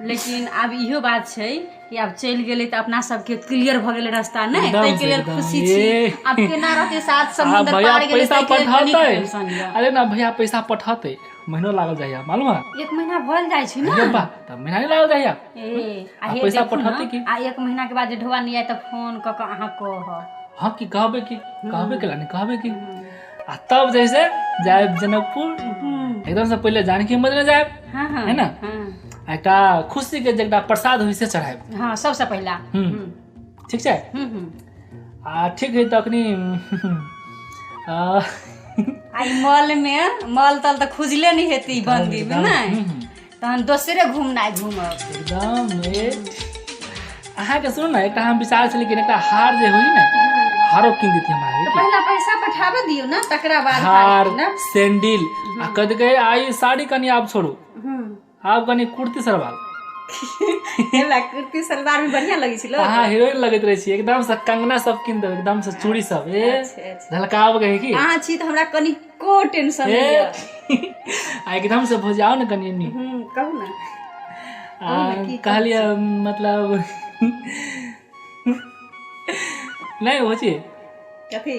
लेकिन आब इहो बात छै कि आब चलि गेलै तऽ अपना सबके क्लियर भ गेलै रास्ता ने, एकदम ताहि के लेल एकदम, खुशी ये। छी। आब केना रहते सात समुद्र भैया पार गेलै पैसा ताहि के लेल कनिक पठाते। टेंशन यऽ। अरे ना भैया पैसा पठाते महीनो लागल जाइया मालूम है? 1 महीना भल जाइ छै अरे ने। बा तब महीना नहीं लागल जाइया। आ हे पैसा देखू ने, पठाते की? आ 1 महीना के बाद जे ढोआ नहीं आए तऽ फोन क के अहाँ कह। हाँ कि कहबे केला नहीं कहबे की। आ तब जैसे जाए जनकपुर एकदम से पहले जानकी मंदिर जाए हाँ हाँ है ना? हाँ एकटा खुशी के जेकटा प्रसाद होइ से चढ़ाए। हाँ सबसे पहला। ठीक छै? आ ठीक है तखनी आई मॉल में मॉल तल तऽ खुजले नहीं हेती बंदी में ने, तहन दोसरे घूमनाइ घूमब एकदम। अहाँ के सुन ना एकटा हम विचार छली कि एकटा हार जे होई ना हारो किन देती हमारे तो पहला पैसा पठाबे दियो ना, तकरा बाद हार ना। सैंडल आ कद गए आई साड़ी कनी आप छोड़ू आप कनी कुर्ती सलवार हमरा कुर्ती सलवार में बढ़िया लगी छलो। हाँ हीरोइन लगत रहे छी एकदम से कंगना सब किन दे एकदम से चूड़ी सब ए अच्छा। झलकाव गए की अहाँ छी तो हमरा कनी को टेंशन ए नहीं। आ एकदम से भजाओ ना कनी नी कहू ना। कहलिए मतलब नहीं हो छी कथी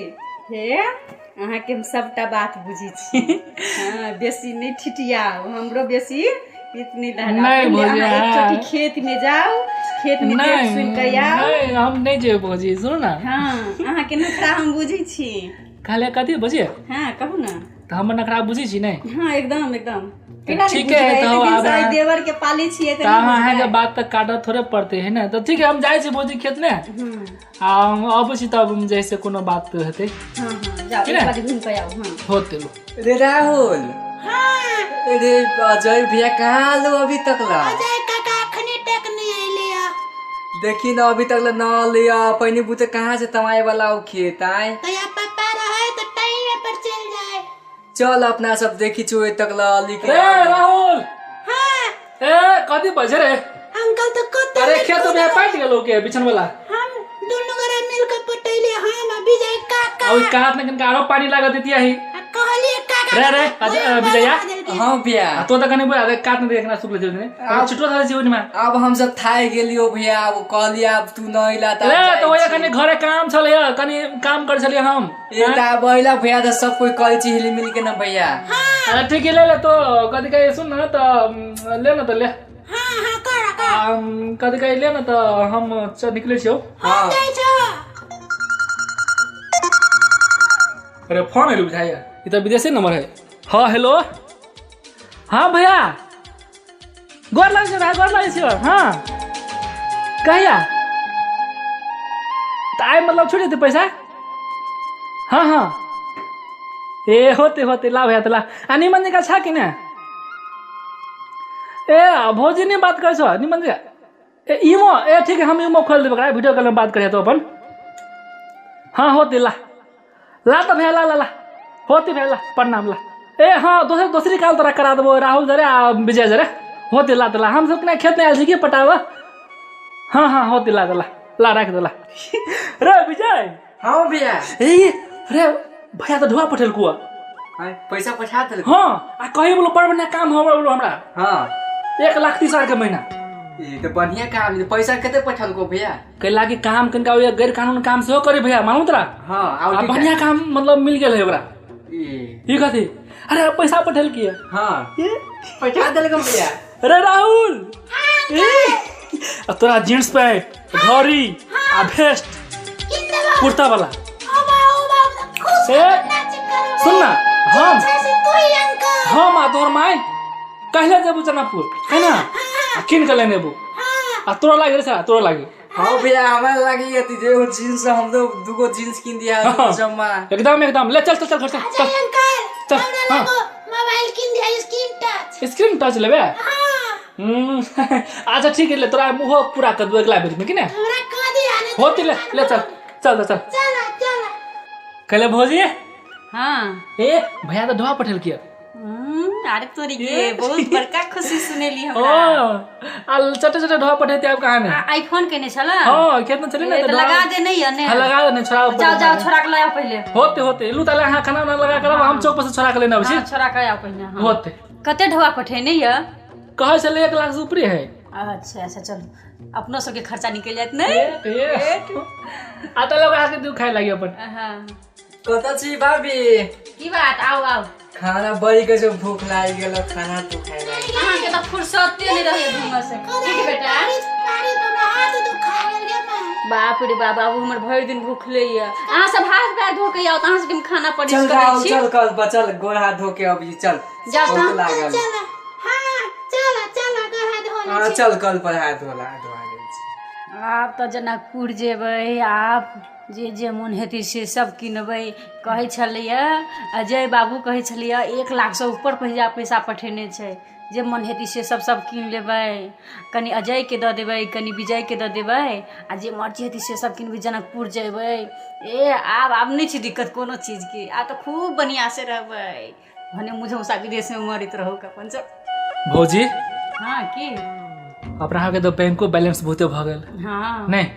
हे अहाँ के हम सबटा बात बुझी छी। हाँ बेसी नहीं ठिठियाओ, हमरो बेसी इतनी नहीं भौजी, एक छोटी खेत में जाओ, खेत में देख सुन के आओ। नहीं हम नहीं जे भौजी सुनो ना। हाँ अहाँ के नखरा हम बुझी छी। कहले कथी बुझिए हाँ कहू ना। तो हम नखरा बुझी छी नहीं। हाँ एकदम एकदम। ठीक है तो अब देवर के पाली छिए तो अहाँ के बात तक काटत थोड़े पड़ते है ना। तो ठीक है हम जाए छी भौजी खेत में आ अब छी तब जैसे कोनो बात हेते। हाँ हाँ जाओ एक बार घूम के आओ। हाँ होते लो अरे राहुल, अरे अजय भैया कहाँ लो अभी तक ला? अजय काका अखने तक नहीं आइले। देखी ना अभी तक ला ना लिया पहिने बुते कहाँ से तमाए वाला हो खेत आए। तो या पापा रहे तो टाइम पर चल जाए। चल अपना सब देखी चुए तक ला लिख। ए राहुल हाँ ए कथी बजे रे? अंकल तो कते अरे खेत में पाट गेलो के बिछन वाला हम दोनों गोरा मिल के पटैले हम विजय काका और काट में कनका आरो पानी लगा देती है कहलिए काका रे रे अजय विजया हाँ भैया तो त कने बुआ काट में देखना सुख ले ने छिटो था जीवन में। अब हम सब थाए गेलियो भैया, अब कहलिए अब तू न इला ता रे तो ओया कने घरे काम छले कने काम कर छले हम एता बैला भैया तो सब कोई कल छी हिल मिल के ना भैया। अरे ठीक है ले ले तो कदी कहे सुन ना तो ले ना तो ले हाँ हाँ काका कदी कहे ले ना तो हम निकले छियो। हाँ जाय छ। अरे फोन है बुझाया ये तो विदेशी नंबर है। हाँ हेलो हाँ भैया गोर लगे भाई गोर लगे छियो। हाँ कहिया तो आए मतलब छूट जेते पैसा। हाँ हाँ ए होते होते ला भैया तो ला आ निमन का छा कि ना ए भौजी ने बात कर छो निमन ए इमो ए ठीक है हम इमो खोल देबे वीडियो कॉल में बात करिए तो अपन। हाँ होते ला ला तो भैया ला ला ला होती भैया ला प्रणाम ला। ए हाँ दूसरी काल तोरा करा देबो राहुल जरे आ विजय जरे होते ला तो ला हम सब खेत में आयल छी की पटावा। हाँ हाँ होते ला तो ला रख दे ला रे विजय। हाँ भैया ए रे भैया तो ढुआ पठेल कुआ पैसा पठा दे। हाँ आ कही बोलो बड़ बढ़िया काम हो बोलो हमरा हाँ 1,30,000 के महीना। ये तो बढ़िया काम है। पैसा कते पठल को भैया? कैला के काम कनका गैर कानून काम से करे भैया मालूम तोरा। हाँ आ बढ़िया काम मतलब मिल गेल है ओकरा। ये कथी अरे पैसा पठेल किया। हाँ पठा दे भैया। अरे राहुल तोरा जींस पैंट घड़ी आ वेस्ट कुर्ता वाला सुन ना हम आ तोहर माई कहले जेबू जनकपुर है ना किन के लेने बू आ तोरा लागे रे साला तोरा लागे। हाँ भैया हमारा लगी है तुझे वो जींस हम तो दुगो जींस किन दिया जम्मा एकदम एकदम ले चल चल चल घर चल चल अंकल हमरा लगो मोबाइल किन दिया स्क्रीन टच लेबे। अच्छा ठीक है ले तोरा मुहो पूरा कर दू अगला बेर में कि ना हमरा कह दिया ने होती ले ले चल चल चल चला चला कहले भौजी हाँ ए भैया तो ढोआ पठेल किया अरे तोरी के बहुत बड़का खुशी सुनेली ओ हमरा। आ चटे चटे ढोआ पठेते आप कहाँ में? आईफोन केने छल? हां कितना चले ना तो लगा दे नहीं है ने। हां लगा दे छोड़ा। जाओ जाओ छोड़ा के लाओ पहले। होते लू ताले हां खाना ना लगा कर हम चौक पर से छोड़ा के लेना होछि। हां छोड़ा के आओ पहले। हां होते कते ढोआ पठेने ये? कहे चले 1 लाख से ऊपर है। अच्छा चलो अपनो सबके खर्चा निकल जात नहीं। आता लोग आके तू खाए लगी अपन। हां कता छी भाभी? की बात आओ आओ। खाना बड़ी के जो भूख लाग गेल खाना तू खाए लागी। अहाँ के तो फुर्सत नहीं रहे घूम से। ठीक बेटा पानी तो हाथ दुखा गेल गे मां। बाप रे बाप बाबू हमर भर दिन भूखले ये। अहाँ सब हाथ पैर धो के आओ त अहाँ सबके खाना परिस चल करै छी। चल कल बचल गोड़ हाथ धो के अभी चल। जाओ भूख त। लागल। चल हां चल गढ़ा धो ले। हां चल कल पर हाथ धोला धोआ गेल छी। आप तो जनकपुर जेबै आप जे मोन हेतै से सब किनबै। कहै छलैया अजय बाबू कहै छलैया 1 लाख से ऊपर पैसा पठेने छै। जे मन हेतै से सब कीन लेबै। कनि अजय के दऽ देबै कनि विजय के दऽ देबै आ जे मर्जी हेतै से सब किनबै। जनकपुर जेबै। आब नहीं छै दिक्कत कोनो चीज के। आब तो खूब बढ़िया से रहबै। भने मुझौसा विदेश में मरैत रहू अपन सब। भौजी हाँ की अपना के तो बैंको बैलेंस बहुते भ गेल। हाँ नहीं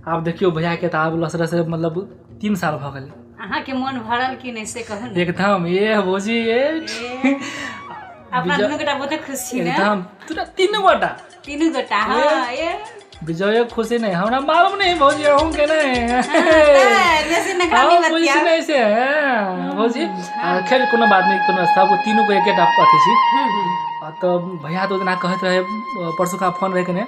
आप देखियो भैया के तो आब लसरे से मतलब 3 साल भ गेल। अहाँ के मन भरल कि नहीं से कहू ने। एकदम ये भौजी ये अपना दुनू गोटा बहुते खुश छी ने। एकदम तोरा 3 गोटा। 3 गोटा हाँ ये विजय खुशी नहीं हमरा मालूम नहीं भौजी हम के नहीं। वैसे नकामी हाँ बतिया। नहीं से भौजी खैर कोनो बात नहीं कोनो सब तीनों को एकेटा अथी छी। तो भैया तो ना कहत रहे परसों का फोन रहे के ने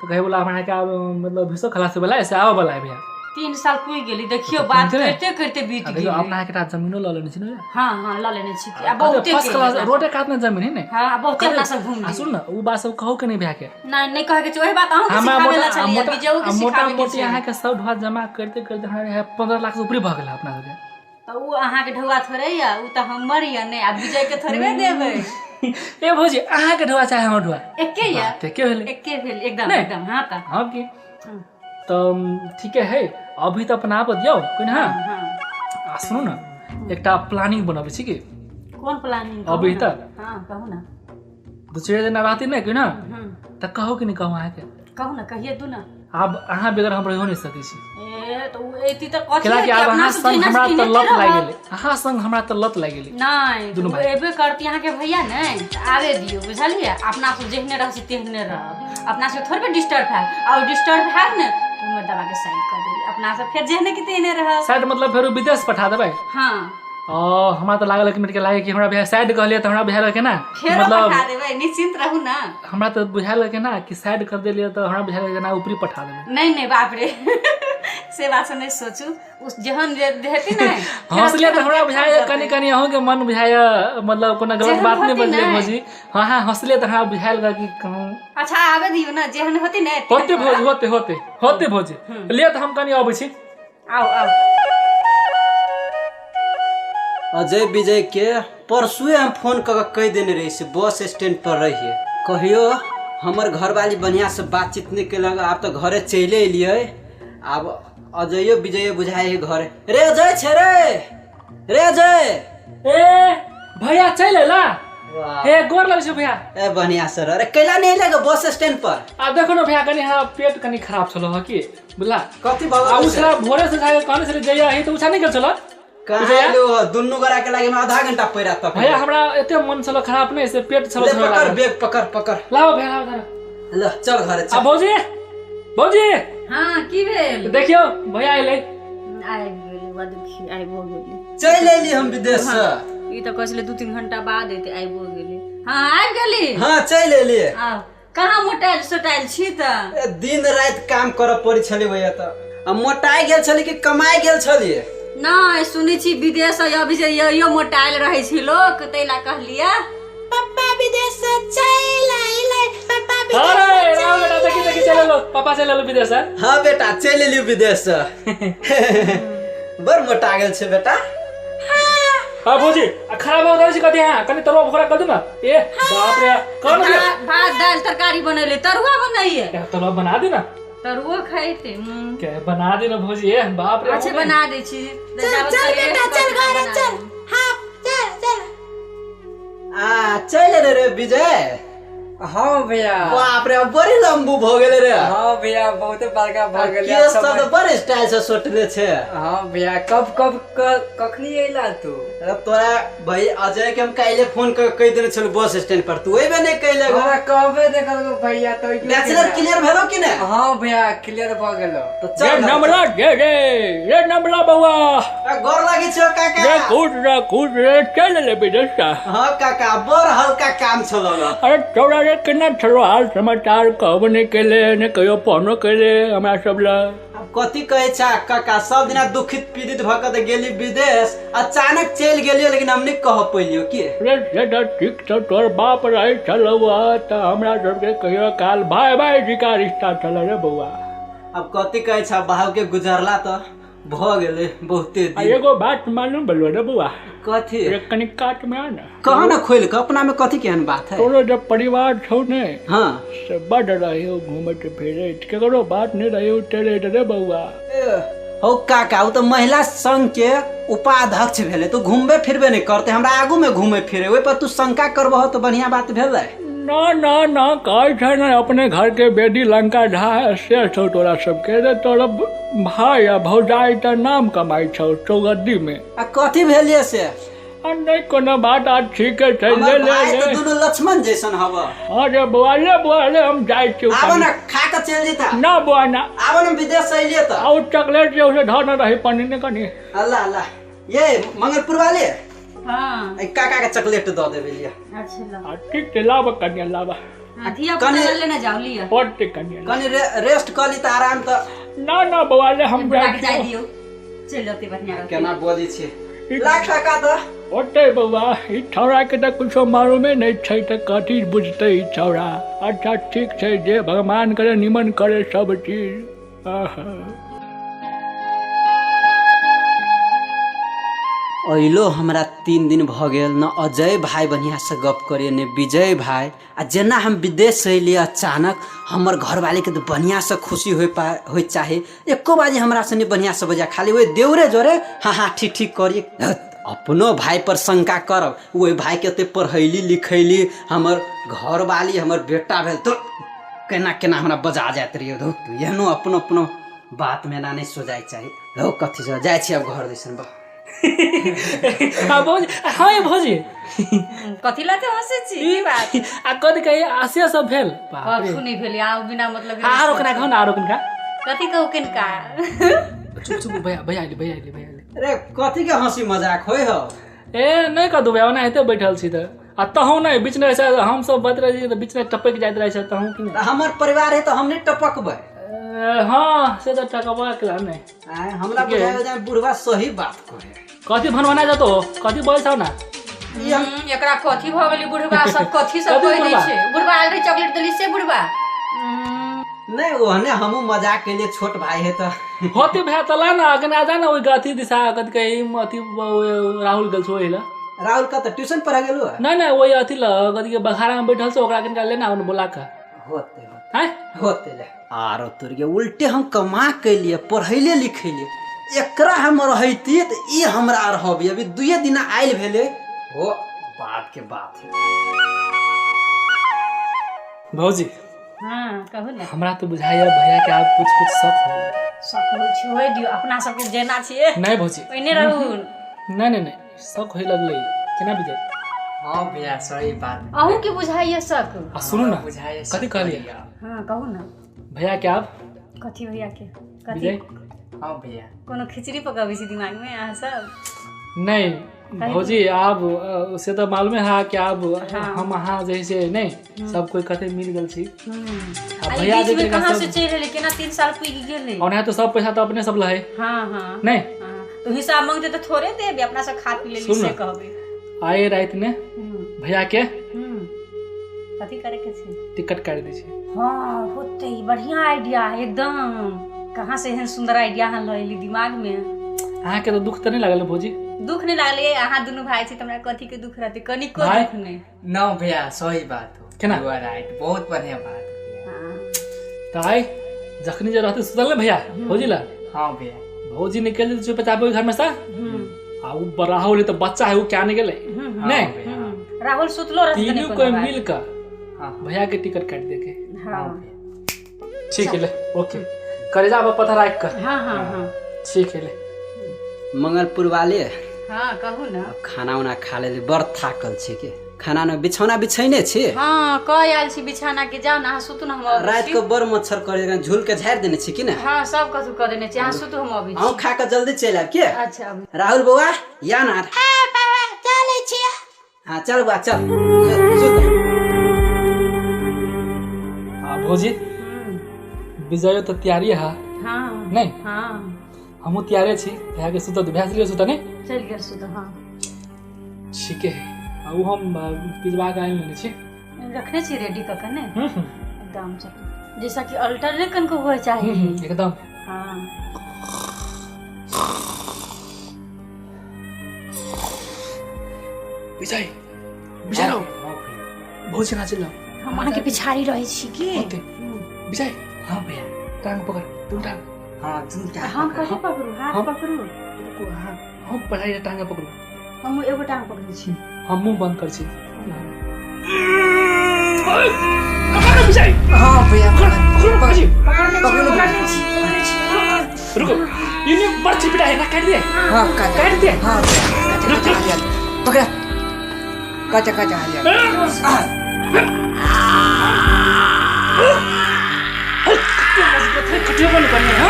तो कहे बोला हमरा के मतलब भीसो खलास से बोला ऐसे आवा बोला है भैया। 3 साल पूरी गेली देखियो बात करते करते बीत गेली। अपना के जमीनो ल लेने छी ने। हां ल लेने छी। अब बहुते फर्स्ट क्लास रोडे काट में जमीन है ने। हां बहुते अपना सब घूम ली। सुन ना वो बात सब कहो के नहीं भैया के। नहीं कहे के वही बात अहूं के सिखावे ला चलिए विजय के सिखावे के। मोटा यहाँ के सब ढोआ जमा करते करते हमरा 15 लाख से ऊपर भ गेल अपना सबके। तो वो अहाँ के ढौआ थोड़े या उ त हमर या नहीं आ विजय के थोड़े देबै। ए भौजी अहाँ के ढोआ चाहे हमर ढोआ एके या एके भेल एकदम एकदम हां त हां की तो ठीक है अभी तो अपना आप दियो कोन। हां हां सुनो ना एकटा प्लानिंग बनाबे छी की। कौन प्लानिंग अभी तक हां कहू ना। 2-4 दिन रहती नहीं कि ना त कहो कि नहीं कहो अहाँ के। कहू ना कहिए तू ना। अब अहाँ बेगर हम रहो नहीं सकै छी। तो एती त कथि कि अब अहाँ संग हमरा त लत लाग गेलै। अहाँ संग हमरा त लत लाग गेलै। नहीं दुनू भाई एबे करती अहाँ के भैया नहीं आवे दियो बुझलिए। अपना से जेहने रह से तेहने रह। अपना से थोड़े डिस्टर्ब है और डिस्टर्ब है ने तो मैं दबा के साइड कर देबी। अपना से फिर जेहने के तेहने रह शायद मतलब फिर विदेश पठा देबै। हां हमरा तो लागल कि मिनट के लागे कि हमरा भैया साइड कहलिए तो हमरा भैया के ना फिर मतलब पठा देबै निश्चिंत रहू ना। हमरा तो बुझायल के ना कि साइड कर देलिए तो हमरा बुझायल के ना ऊपरी पठा देबै। नहीं बाप रे से बात से नहीं सोचू उस जहन देहती ना हंसले तो हमरा बुझाय कनी अहूं के मन बुझाय मतलब कोनो गलत बात नहीं बजले भौजी। हां हंसले तो हमरा बुझायल कि कहूं अच्छा आवे दियो ना जेहन होती ना होते भौजी ले तो हम कनी आबै छी। आओ अजय विजय के परसुए हम फोन कर कह देने रही से बस स्टैंड पर रहिए कहियो हमर घरवाली बढ़िया से बातचीत नहीं केलक। आप तो घरे चले एलिए। अब अजय विजय बुझाए घरे रे अजय छे रे अजय ए भैया चल ला ए गोर लग छ भैया। ए बढ़िया सर अरे कैला नहीं लगे बस स्टैंड पर। आ देखो ना भैया कनी हां पेट कनी खराब छलो ह की बुझला कथि बाबा आ उसरा भोरे से जाके कहने से जइया है तो उछा नहीं कर चलो कहां लो दुन्नु गरा के लागे में आधा घंटा पैरा तक भैया हमरा एते मन छलो खराब नहीं से पेट छलो पकड़ बेग पकड़ लाओ भैया लाओ ल चल घरे चल। आ भौजी हां की भेल देखियो भैया आइले आइ गेली बदखी आइबो गेली। चल एली हम विदेश से। ई त कसले 2-3 घंटा बाद एते आइबो गेली। हां आइ गेली। हां चल एली। आओ कहां मोटाइल सोटाइल छी त दिन रात काम कर पड़ी छले भैया त अब मोटाई गेल छले कि कमाई गेल छले। नहीं सुनी छी विदेश अभी से यो मोटाइल रहे छी लोग तैला कहलिया पापा विदेश से चल आइले। पापा अरे राम बेटा देखी चले लो पापा चले लो विदेश। हां बेटा चल एली विदेश से। बर मोटा गेल छे बेटा। हां भौजी खराब हो गई छी कथि हां कनी तरुआ भोकरा कर दू ना। ए बाप रे कौन भात दाल तरकारी बनैले तरुआ बनाइए तरुआ बना दे ना। तरुआ खाइते के बना दे ना भौजी ए बाप रे। अच्छा बना दे छी चल बेटा चल घरे चल। हां चल चल रे विजय। हाँ भैया। बाप रे बड़ी लंबू भ गेले रे। हाँ भैया बहुत बड़का भ गेले। केस सब बड़ स्टाइल से सोटले छे। हाँ भैया कब कखनी अइला तू? तोरा भाई अजय के हम काइले फोन कह देने छल बस स्टैंड पर, तू एबे नहीं कइले। हमरा कबे देखल गो भैया तो बैचलर क्लियर भेलो कि ने? हाँ भैया क्लियर भ गेलो। तो चल नमला रे नमला बउआ गोर लागी छो काका। रे कूद रे चल ले विदेश का। हाँ काका बड़ हल्का काम छलो। अरे तोरा रे केना छलो हाल समाचार कहब ने केले ने कहियो फोनो केले हमरा सब ला। अब कथी कहे छा काका, सब दिना दुखित पीड़ित भकत गेली विदेश, अचानक चल गेलियो लेकिन हम नहीं कह पैलियो की। रे से ठीक छ तोर बाप रहे छलवा त हमरा सब के कहियो काल भाई जी का रिश्ता छल रे बउआ। अब कथी कहे छा बाहु के गुजरला तो भ गेले बहुते दिन। एगो बात मालूम बलवा रे बउआ। कथी? एक कनी काट में आ ना। कह ना खोल के अपना में कथी केहन बात है? तोरो जब परिवार छौ ने हाँ से बड़ रहे हो घूमत फिरे केकरो बात नहीं रहे हो तेरे रे बउआ। हो काका वो तो महिला संघ के उपाध्यक्ष भेले, तू घूमबे फिरबे नहीं करते, हमरा आगू में घूमे फिरे ओहि पर तू शंका करबह तो बढ़िया बात भेलै। ना कहे छै ना अपने घर के बेटी लंका ढा से छौ तोरा सबके रे तोरा भाई आ भौजाई त नाम कमाई छौ चौगद्दी में। आ कथी भेलिए से? आ नहीं कोनो बात आज ठीक है ले हमर ले भाई ले। तो दोनों लक्ष्मण जैसन हवा। अरे बुआ ले हम जाई छी। आबो ना खा के चल जेता। ना बुआ ना आबो ना विदेश से अइले त। और चॉकलेट जे उसे धर न रही पानी ने कनी। अल्लाह अल्लाह ये मंगलपुर वाले हाँ काका के चॉकलेट दो देबे लिया। अच्छा ला। ठीक है लावा कन्या लावा। धिया पुता लेना जाओ लिया। पट्टी कन्या कनी रेस्ट कर ली त आराम त। ना बुआ ले हम बुला के जाई जाई दियो। चल जते बढ़िया रहते। केना बोली छी? लाख टका त ओते बउआ ई छौड़ा के त कुछो मालूमे नहीं छै त कथी बुझते ई छौड़ा। अच्छा ठीक छै जे भगवान करे निमन करे सब चीज। अइलो हमरा 3 दिन भ गेल न अजय भाई बढ़िया से गप करे ने विजय भाई। आ जेना हम विदेश से अइलिए अचानक हमर घरवाले के तो बढ़िया से खुशी हो चाहे एको बाजी हमरा से नहीं बढ़िया से बजा खाली वही देवरे जोरे हाँ ठीक करिए। अपनो भाई पर शंका करब, वही भाई के पढ़ैली लिखैली हमर घरवाली हमर बेटा भेल तो केना केना हमरा बजा जात रहिए। एहनो अपनो बात में ना नहीं सोचाई चाहिए। कथी से जाए छी अब घर दिसन बा। हाँ भौजी कथी लाते हंसे छी ई बात। आ कथी कही आसिया सब भेल कखु नहीं भेले आ बिना मतलब आरो कना खाओ ना आरो कना कथी कहू किनका। चुप भैया आइले। अरे कथी के हंसी मजाक होय हो? ए नहीं कह दू भैया ओना हेते बैठल छी त आ तहु नहीं बीच में से हम सब बात रहे छी त बीच में टपक जाइत रहे छ तहु कि नहीं। हमर परिवार है तो हम नहीं टपकबै। हाँ से तो टकबा के नहीं। हमरा बुझाय जाय बुढ़वा सही बात कहे। कथी भनवाना जतो कथी बोल छौ ना। एकरा कथी भ गेली बुढ़वा सब कथी सब कहि दै छै। बुढ़वा आल रे चॉकलेट देली से बुढ़वा। नहीं ओहने हमहू मजाक के लिए छोट भाई है तो होती भैया तला ना अगन आ जाना ओई गाथी दिशा कत कही अथी राहुल गल छो हिला। राहुल का तो ट्यूशन पढ़ा गेलो। नहीं वही अथी ल कथी के बखारा में बैठल से ओकरा कन लेना उन बोला का होते ले आरो तोर के उल्टे हम कमा के लिए पढ़ैले लिखैले एकरा हम रहैती त ई हमरा रहबी। अभी 2 दिन आइल भेले हो बात के बात है। भौजी हां कहू ना। हमरा तो बुझाइया भैया के आप कुछ शक होय दियो अपना सब के जेना छिए। नहीं भौजी ओइने रहू। नहीं शक होय लगले केना बुझाइ। हाँ भैया सही बात। अहू के बुझाइए शक। आ सुनु ना बुझाइए कथी कहलिए। हां कहू ना भैया के आप कथी भैया के कथी। विजय हाँ भैया कोनो खिचड़ी पकाबी छी दिमाग में अहाँ सब। नहीं भौजी आप उसे तो मालूम है कि आप हम वहाँ जैसे नहीं सब कोई कथे मिल गल छी। भैया बीच में कहां से चल रहे केना 3 साल पी गेले। और तो सब पैसा तो अपने सब लहे। हां नहीं तो हिसाब मांगते तो थोड़े देबे अपना से खा पी ले से कहबे। आए रात ने भैया के कथी करे के छै टिकट काट दे छै। हां होते बढ़िया आइडिया एकदम। कहां से एहन सुंदर आइडिया हां लइली दिमाग में। अहाँ के तो दुख तो नहीं लागल भौजी। दुख नहीं लागले अहाँ दुनु भाई छी त हमरा कथी के दुख रहते कनिको दुख नहीं। ना भैया सही बात हो केना यू आर राइट बहुत बढ़िया बात। हां त आई जखनी जे रहते सुतल ने भैया भौजी ला। हां भैया भौजी निकल जो 50 घर में सा आ उ बड़ा होले तो बच्चा है वो क्या नहीं गेले नहीं राहुल सुतलो रहते तीनों कोई मिल कर भैया के टिकट काट दे के। हाँ ठीक है ले, ओके करेजा पर पत्थर रख कर। हाँ हाँ हाँ ठीक है ले। मंगलपुर वाले हाँ कहू ना। खाना उना खा ले बड़ थाकल छी के। खाना में बिछौना बिछैने छी। हाँ कह आयल छी बिछाना के जाओ ना सुतू ना हम रात को बड़ मच्छर करे झूल के झाड़ देने छी कि ना। हाँ सब कथु कर देने छी। हाँ सुतू हम अभी हम खा के जल्दी चल आब के। अच्छा राहुल बउआ या ना। हाँ बाबा चले छिया। हाँ चल बा चल सुत। हाँ भौजी विजय तो तैयारी है हाँ नहीं? हाँ हमहू तैयारे छी भैया के सुत भैया से सुत नहीं। चल गया सुत। हाँ ठीक है वो हम पिजवा के आइल छी रखने छी रेडी कर के ने एकदम से जैसा कि अल्टरनेट कन को होए चाहिए एकदम। हाँ विजय विजय रो भौजी ना चलो हम आगे पिछाड़ी रहे छी की विजय। हाँ भैया टांग पकड़ तुम टांग। हाँ तुम क्या हम कैसे पकड़ू हाथ पकड़ू हम पढ़ाई टांग पकड़ू। हम एगो टांग पकड़े छी। हम मुंह बंद कर छी। विजय हाँ भैया रुको ये बड़ चिपटा है ना काट दे। हाँ काट दे। हाँ पकड़ काचा काचा आ जा। कटियो बंद करना है।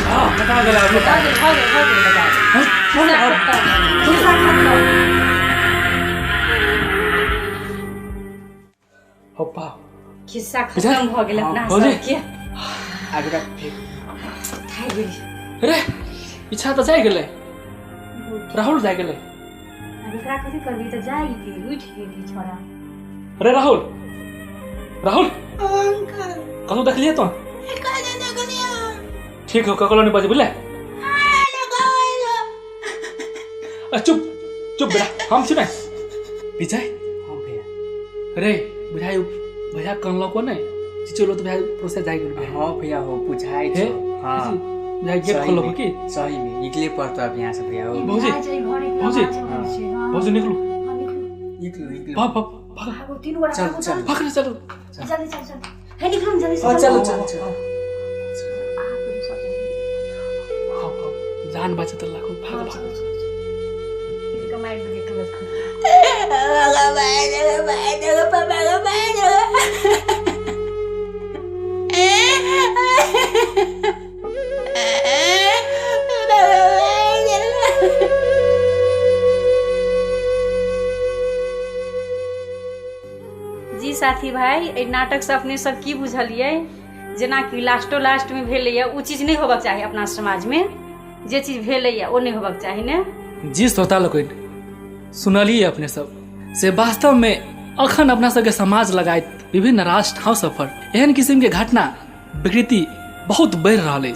हाँ बता गया बता दे। होप्पा खिस्सा खत्म हो गेल अपना सब के। आगे का फेंक। खाइ गेली अरे इच्छा तो जाए गेले राहुल जाए गेले। अब एकरा कथि करबी त जाई के उठ गेली छोरा। अरे राहुल राहुल अंकल कतौ देख लिए तो का जाने गलिया। ठीक हो ककलो नहीं बजे बुझले। चुप चुप बेटा हम सुनाई विजय। हाँ भैया। अरे बुझाई भैया कनलो को नहीं चिचोलो तो भैया प्रोसेस जाए गेल। हाँ भैया हो बुझाई हे हाँ भैया गेट खोलो की सही में निकले पड़ता अब यहाँ से भैया हो। भौजी भौजी भौजी निकलो निकलो निकलो भाग भाग भाग भागो तीन गोरा चल चल भाग चलो जल्दी चल चल हे निकलो जल्दी से। चलो चलो चलो। जान बचे तो लाखों भाग भाग। कमाई दे के बस जी साथी भाई ए नाटक से अपने सब की बुझलिए जेना कि लास्टो लास्ट में भेलैया उ चीज नहीं होबाक चाही अपना समाज में। जे चीज भेलैया ओ नहीं होबाक चाही ने। जी श्रोता लोग सुनलिए अपने सब से वास्तव में अखन अपना सबके समाज लगायत विभिन्न राष्ट्र हाउस पर एहन किस्म के घटना विकृति बहुत बढ़ रहा है।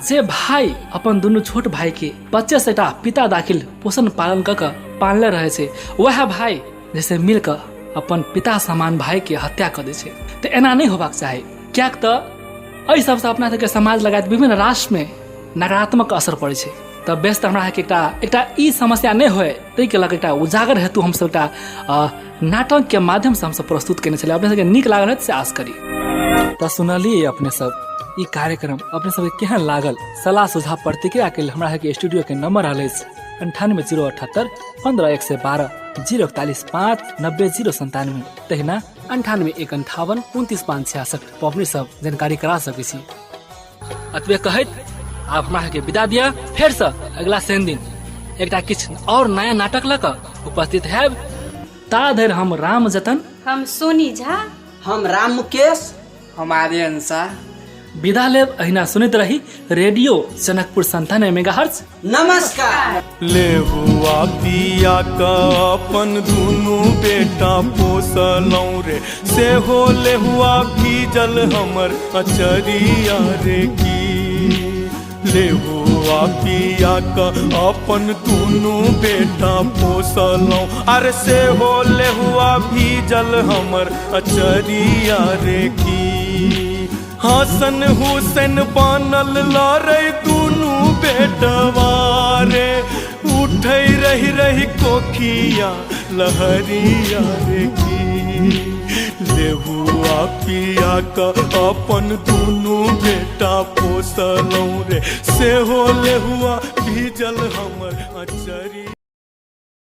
जे भाई अपन दुनू छोट भाई के बच्चे से पिता दाखिल पोषण पालन कर पालने रहे छे वह भाई जैसे मिलकर अपन पिता समान भाई के हत्या कर दे छे। तो एना नहीं होबाक चाही क्या तो एहि सबसे अपना सबके समाज लगायत विभिन्न राष्ट्र में नकारात्मक असर पड़े छे। तब बेस्ट हमरा के एकटा ई समस्या नहीं होए तै के लग एकटा उजागर हेतु हम सब नाटक के माध्यम से हम सब प्रस्तुत करने चले अपने सबके नीक लागल से आस करी। तो सुनलिए अपने सब ई कार्यक्रम अपने सब केहन लागल सलाह सुझाव प्रतिक्रिया के लिए हमरा के स्टूडियो के नंबर रहले 98 078 15 112 041 5 90 097 तहिना 98 158 29 566 पर अपने सब जानकारी करा सके छी। अतबे कहत आप हमरा के विदा दिया फिर से अगला शनि दिन एकटा किछ और नया नाटक लकर उपस्थित है। ता धरि हम राम जतन हम सोनी झा हम राम मुकेश हमारे अनुसार विदा लेब। अहिना सुनैत रही रेडियो जनकपुर 97 मेगाहर्ट्ज। नमस्कार। ले हुआ पिया का अपन दुनू बेटा पोसलौं रे से हो ले हुआ भीजल हमर अचरिया रे की। ले हुआ पिया का अपन दुनू बेटा पोसलौं अरे से हो ले हुआ भीजल हमर अचरिया रे की। हसन हुसैन बनल लड़े दुनू बेटवा रे उठै रही रही कोखिया लहरिया रे की लेहुआ पिया का अपन दुनू बेटा पोसलौं रे सेहो लेहुआ भीजल हमर अचरी।